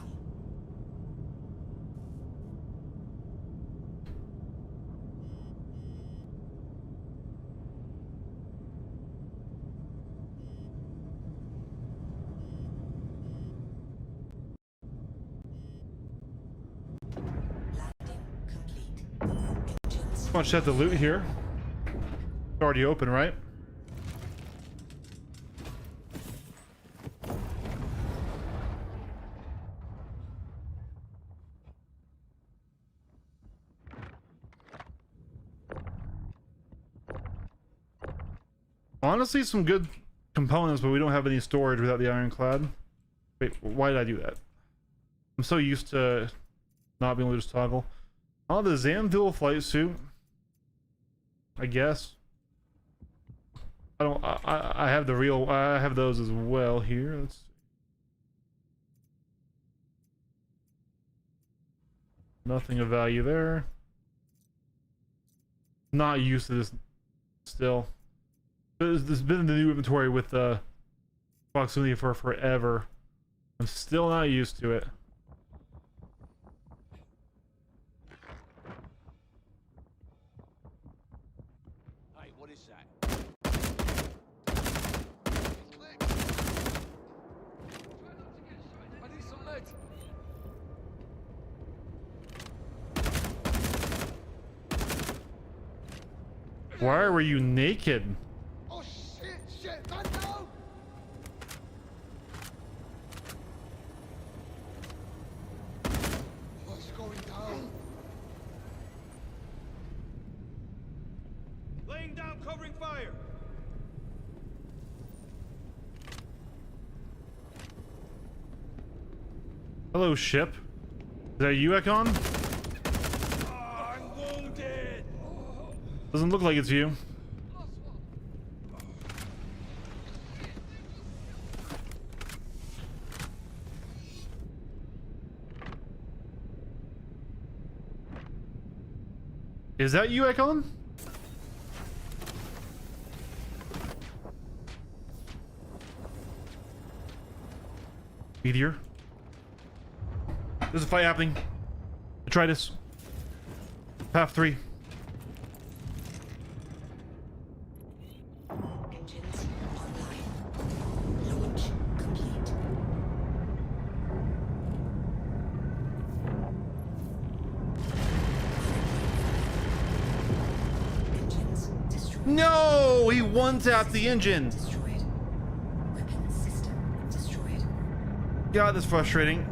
Landing complete. Engines. How much have to loot here? It's already open, right? Honestly, some good components, but we don't have any storage without the Ironclad. Wait, why did I do that? I'm so used to not being able to just toggle. Oh, the Zamville flight suit. I guess. I have the real. I have those as well here. Let's see. Nothing of value there. Not used to this still. This has been in the new inventory with the proximity for forever. I'm still not used to it. Hey, what is that? I need some lead. Why were you naked? Oh shit, run down! What's going down? Laying down, covering fire. Hello, ship. Is that you, Ekon? I'm wounded. Doesn't look like it's you. Is that you, Econ? Meteor. There's a fight happening. Detritus. Path 3. Engines online. Launch complete. Engines destroyed. No! He one-tapped the engine! Destroyed. Weapons system destroyed. God, that's frustrating.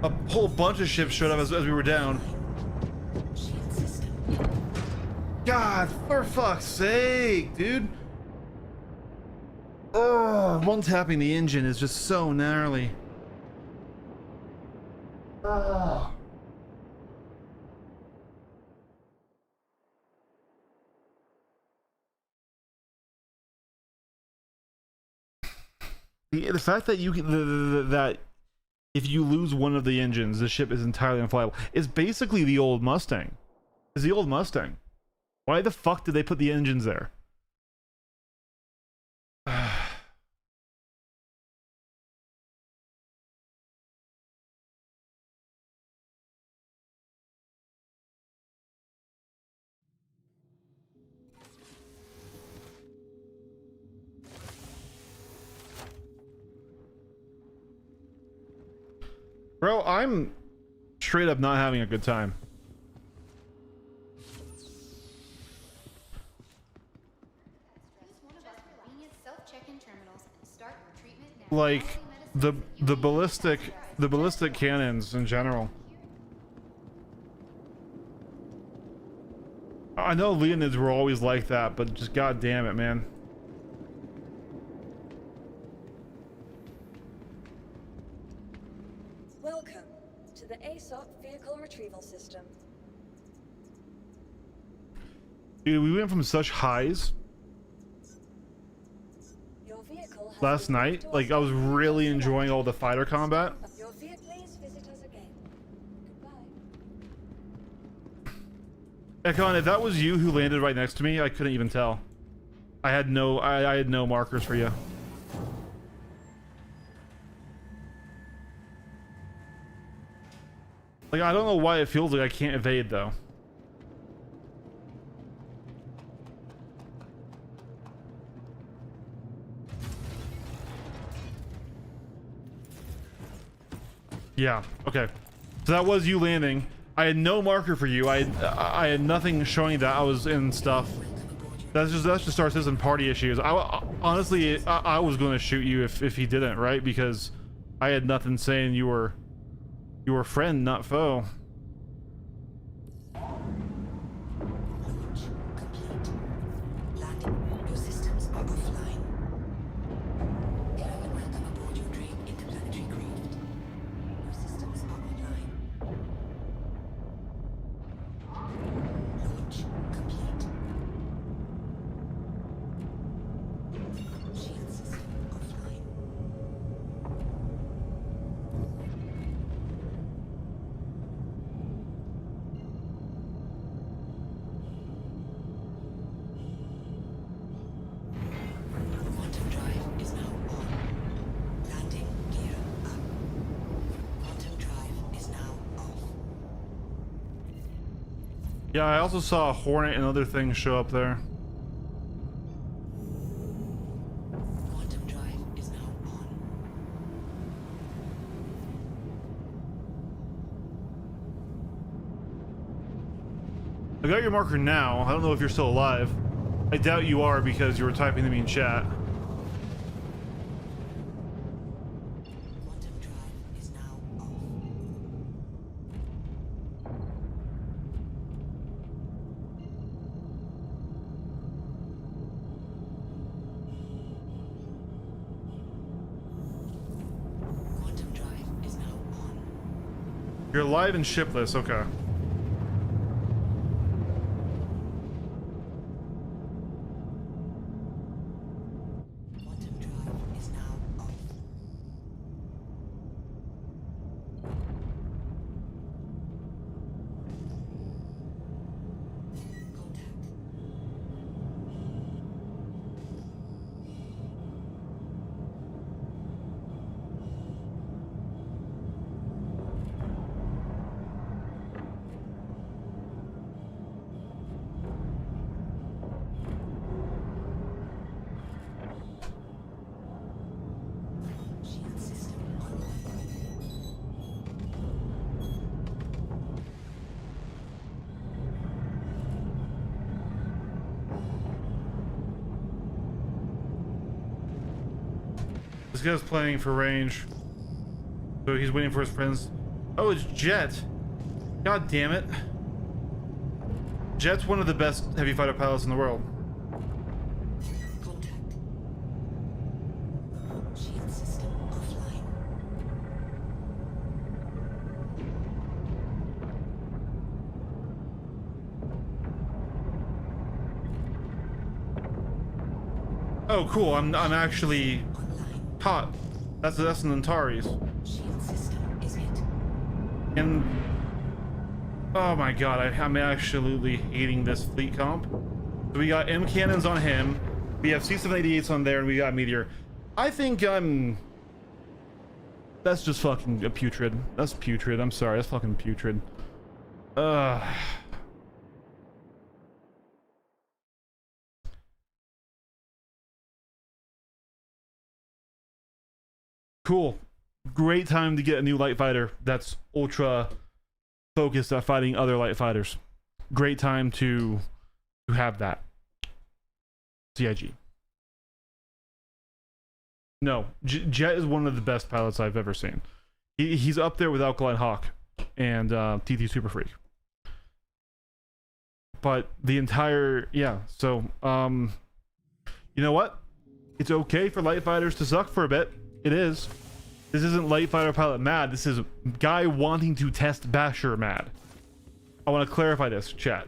A whole bunch of ships showed up as we were down. Shield system. God, for fuck's sake, dude. Oh, one-tapping the engine is just so gnarly. Oh. The fact that you can, that if you lose one of the engines, the ship is entirely unflyable. It's basically the old Mustang. It's the old Mustang. Why the fuck did they put the engines there? Bro, I'm straight up not having a good time. Like the ballistic cannons in general. I know Leonids were always like that, but just god damn it, man. Welcome to the ASOP vehicle retrieval system. Dude, we went from such highs Your vehicle has last been moved night. to a Like, I was stop vehicle really enjoying selected. all the fighter combat. Your vehicle, please visit us again. Goodbye. Ekon, if that was you who landed right next to me, I couldn't even tell. I had no markers for you. Like, I don't know why it feels like I can't evade though. Yeah, okay. So that was you landing. I had no marker for you. I had nothing showing that I was in stuff. That's just our citizen party issues. Honestly, I was going to shoot you if he didn't, right? Because I had nothing saying you were friend, not foe. Launch complete. Landing. Your systems are offline. Hello and welcome aboard your train interplanetary craft. Your systems are online. Launch complete. Shield system offline. Quantum drive is now on. Landing gear up. Quantum drive is now off. Yeah, I also saw a Hornet and other things show up there. Quantum drive is now on. I got your marker now. I don't know if you're still alive. I doubt you are because you were typing to me in chat. Quantum drive is now off. Quantum drive is now on. You're alive and shipless. Okay. Quantum drive is now off. This guy's playing for range. So he's waiting for his friends. Oh, it's Jet. God damn it. Jet's one of the best heavy fighter pilots in the world. Contact. Shield system offline. Oh, cool. I'm actually Online. hot. That's an Antares. Shield system is hit. And oh my god, I'm absolutely hating this fleet comp. So we got M cannons on him, we have C-788s on there, and we got Meteor. I think that's just fucking a putrid. That's putrid. I'm sorry, that's fucking putrid. Cool. Great time to get a new light fighter that's ultra focused at fighting other light fighters. Great time to have that. CIG. No, Jet is one of the best pilots I've ever seen. He's up there with Alkaline Hawk and TT Super Freak. But the entire, yeah, so you know what? It's okay for light fighters to suck for a bit. It is. This isn't light fighter pilot mad. This is guy wanting to test Basher mad. I want to clarify this, chat.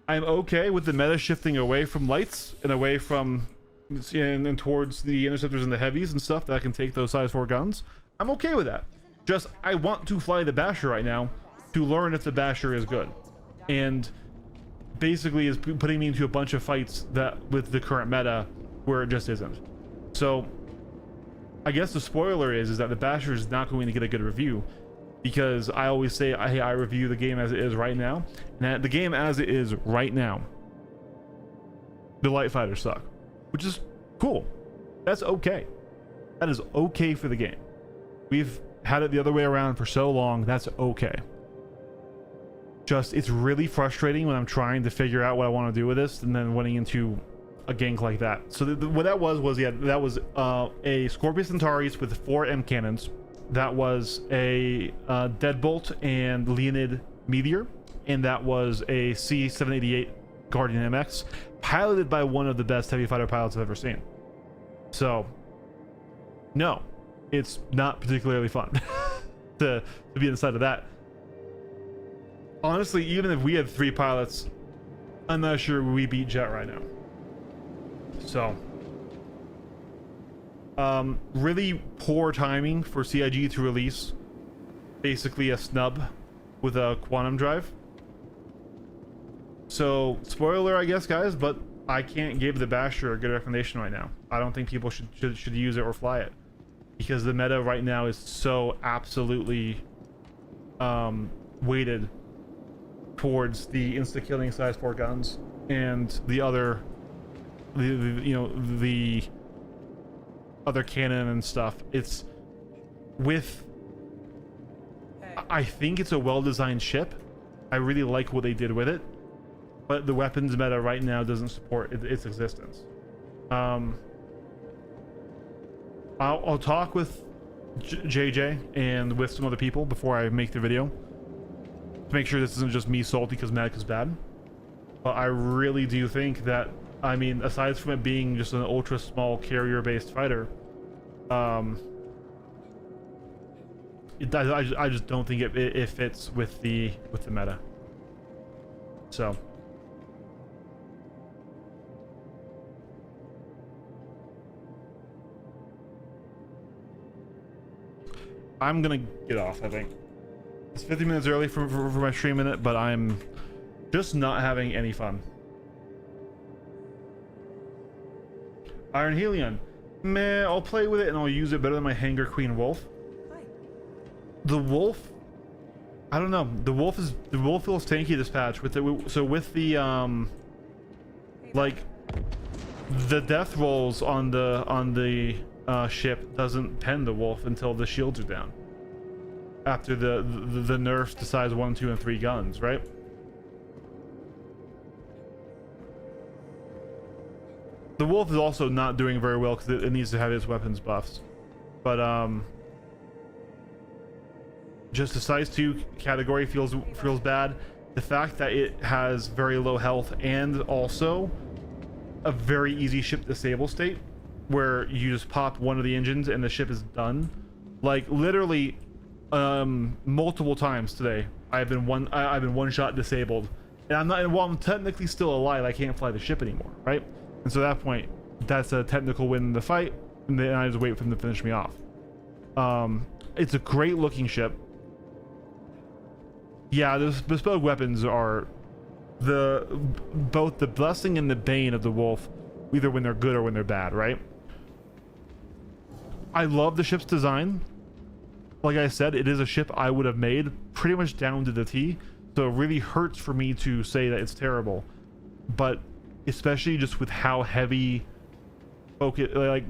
I'm okay with the meta shifting away from lights and away from and towards the interceptors and the heavies and stuff that can take those size 4 guns. I'm okay with that. Just I want to fly the Basher right now to learn if the Basher is good, and basically is putting me into a bunch of fights that with the current meta where it just isn't. So I guess the spoiler is that the Basher is not going to get a good review, because I always say, hey, I review the game as it is right now, and the game as it is right now, the light fighters suck, which is cool. That's okay. That is okay for the game. We've had it the other way around for so long. That's okay. Just it's really frustrating when I'm trying to figure out what I want to do with this and then running into a gank like that. So what that was yeah, that was a Scorpius Antares with 4 M cannons. That was a Deadbolt and Leonid Meteor, and that was a C-788 Guardian MX, piloted by one of the best heavy fighter pilots I've ever seen. So no, it's not particularly fun to be inside of that. Honestly, even if we had 3 pilots, I'm not sure we beat Jet right now. So really poor timing for CIG to release basically a snub with a quantum drive. So spoiler, I guess, guys, but I can't give the Basher a good recommendation right now. I don't think people should use it or fly it, because the meta right now is so absolutely weighted towards the insta-killing size 4 guns and the other the other cannon and stuff. It's with I think it's a well-designed ship. I really like what they did with it, but the weapons meta right now doesn't support its existence. I'll talk with JJ and with some other people before I make the video to make sure this isn't just me salty because Magic is bad. But I really do think that, I mean, aside from it being just an ultra small carrier based fighter, I just don't think it fits with the meta. So I'm gonna get off, I think. It's 50 minutes early for my stream minute, but I'm just not having any fun. Iron Helion. Meh, I'll play with it and I'll use it better than my Hanger Queen Wolf. The Wolf, I don't know. The Wolf feels tanky this patch with the like the death rolls on the ship doesn't pen the Wolf until the shields are down. After the nerfs to size 1, 2, and 3 guns, right? The Wolf is also not doing very well because it needs to have its weapons buffs. But just the size 2 category feels bad. The fact that it has very low health and also a very easy ship disable state where you just pop one of the engines and the ship is done. Like literally multiple times today I've been one shot disabled, and I'm not, and while I'm technically still alive, I can't fly the ship anymore, right? And so at that point, that's a technical win in the fight, and then I just wait for them to finish me off. It's a great looking ship. Yeah, those bespoke weapons are both the blessing and the bane of the wolf, either when they're good or when they're bad, right? I love the ship's design. Like I said, it is a ship I would have made pretty much down to the T, so it really hurts for me to say that it's terrible. But especially just with how heavy focus, like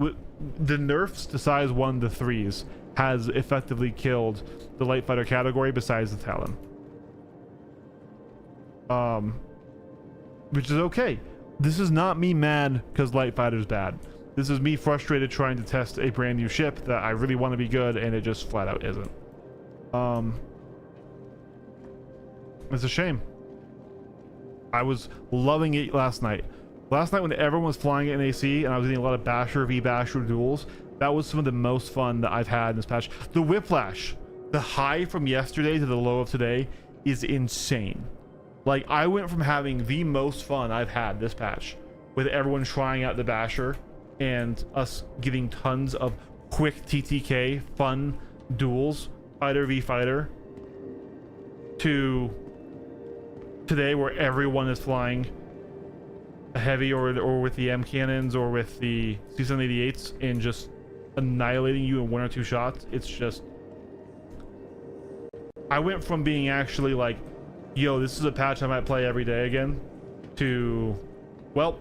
the nerfs to size 1 to 3s has effectively killed the light fighter category besides the Talon. Which is okay. This is not me mad because light fighter's bad. This is me frustrated trying to test a brand new ship that I really want to be good and it just flat out isn't. It's a shame. I was loving it last night. Last night when everyone was flying it in AC and I was getting a lot of Basher v Basher duels, that was some of the most fun that I've had in this patch. The whiplash, the high from yesterday to the low of today is insane. Like, I went from having the most fun I've had this patch with everyone trying out the Basher and us getting tons of quick TTK fun duels, fighter v fighter, to today where everyone is flying a heavy or with the M cannons or with the C-788s and just annihilating you in 1 or 2 shots. It's just, I went from being actually like, yo, this is a patch I might play every day again, to, well,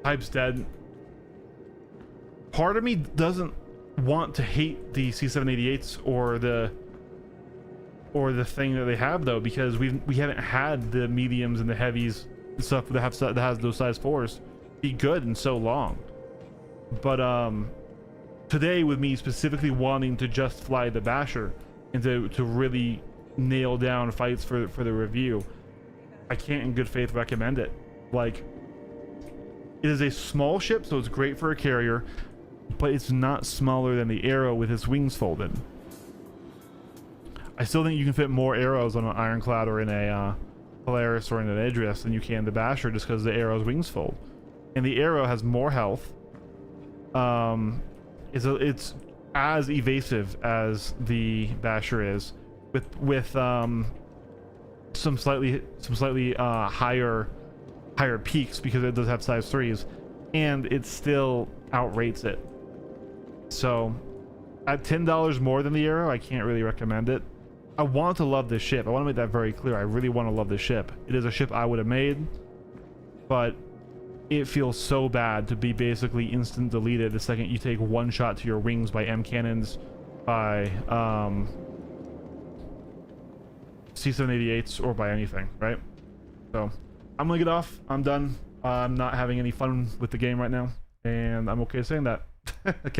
hype's dead. Part of me doesn't want to hate the C-788s or the thing that they have though, because we haven't had the mediums and the heavies and stuff that has those size 4s be good in so long. But today, with me specifically wanting to just fly the Basher and to really nail down fights for the review, I can't in good faith recommend it. Like, it is a small ship, so it's great for a carrier, but it's not smaller than the Arrow with its wings folded. I still think you can fit more arrows on an Ironclad or in a Polaris or in an Idris than you can the Basher, just because the Arrow's wings fold, and the Arrow has more health. It's as evasive as the Basher is, with some slightly higher peaks because it does have size 3s, and it still outrates it. So at $10 more than the Arrow, I can't really recommend it. I want to love this ship. I want to make that very clear. I really want to love this ship. It is a ship I would have made, but it feels so bad to be basically instant deleted the second you take 1 shot to your wings by M cannons, by C-788s, or by anything, right? So I'm gonna get off. I'm done. I'm not having any fun with the game right now, and I'm okay saying that. Okay.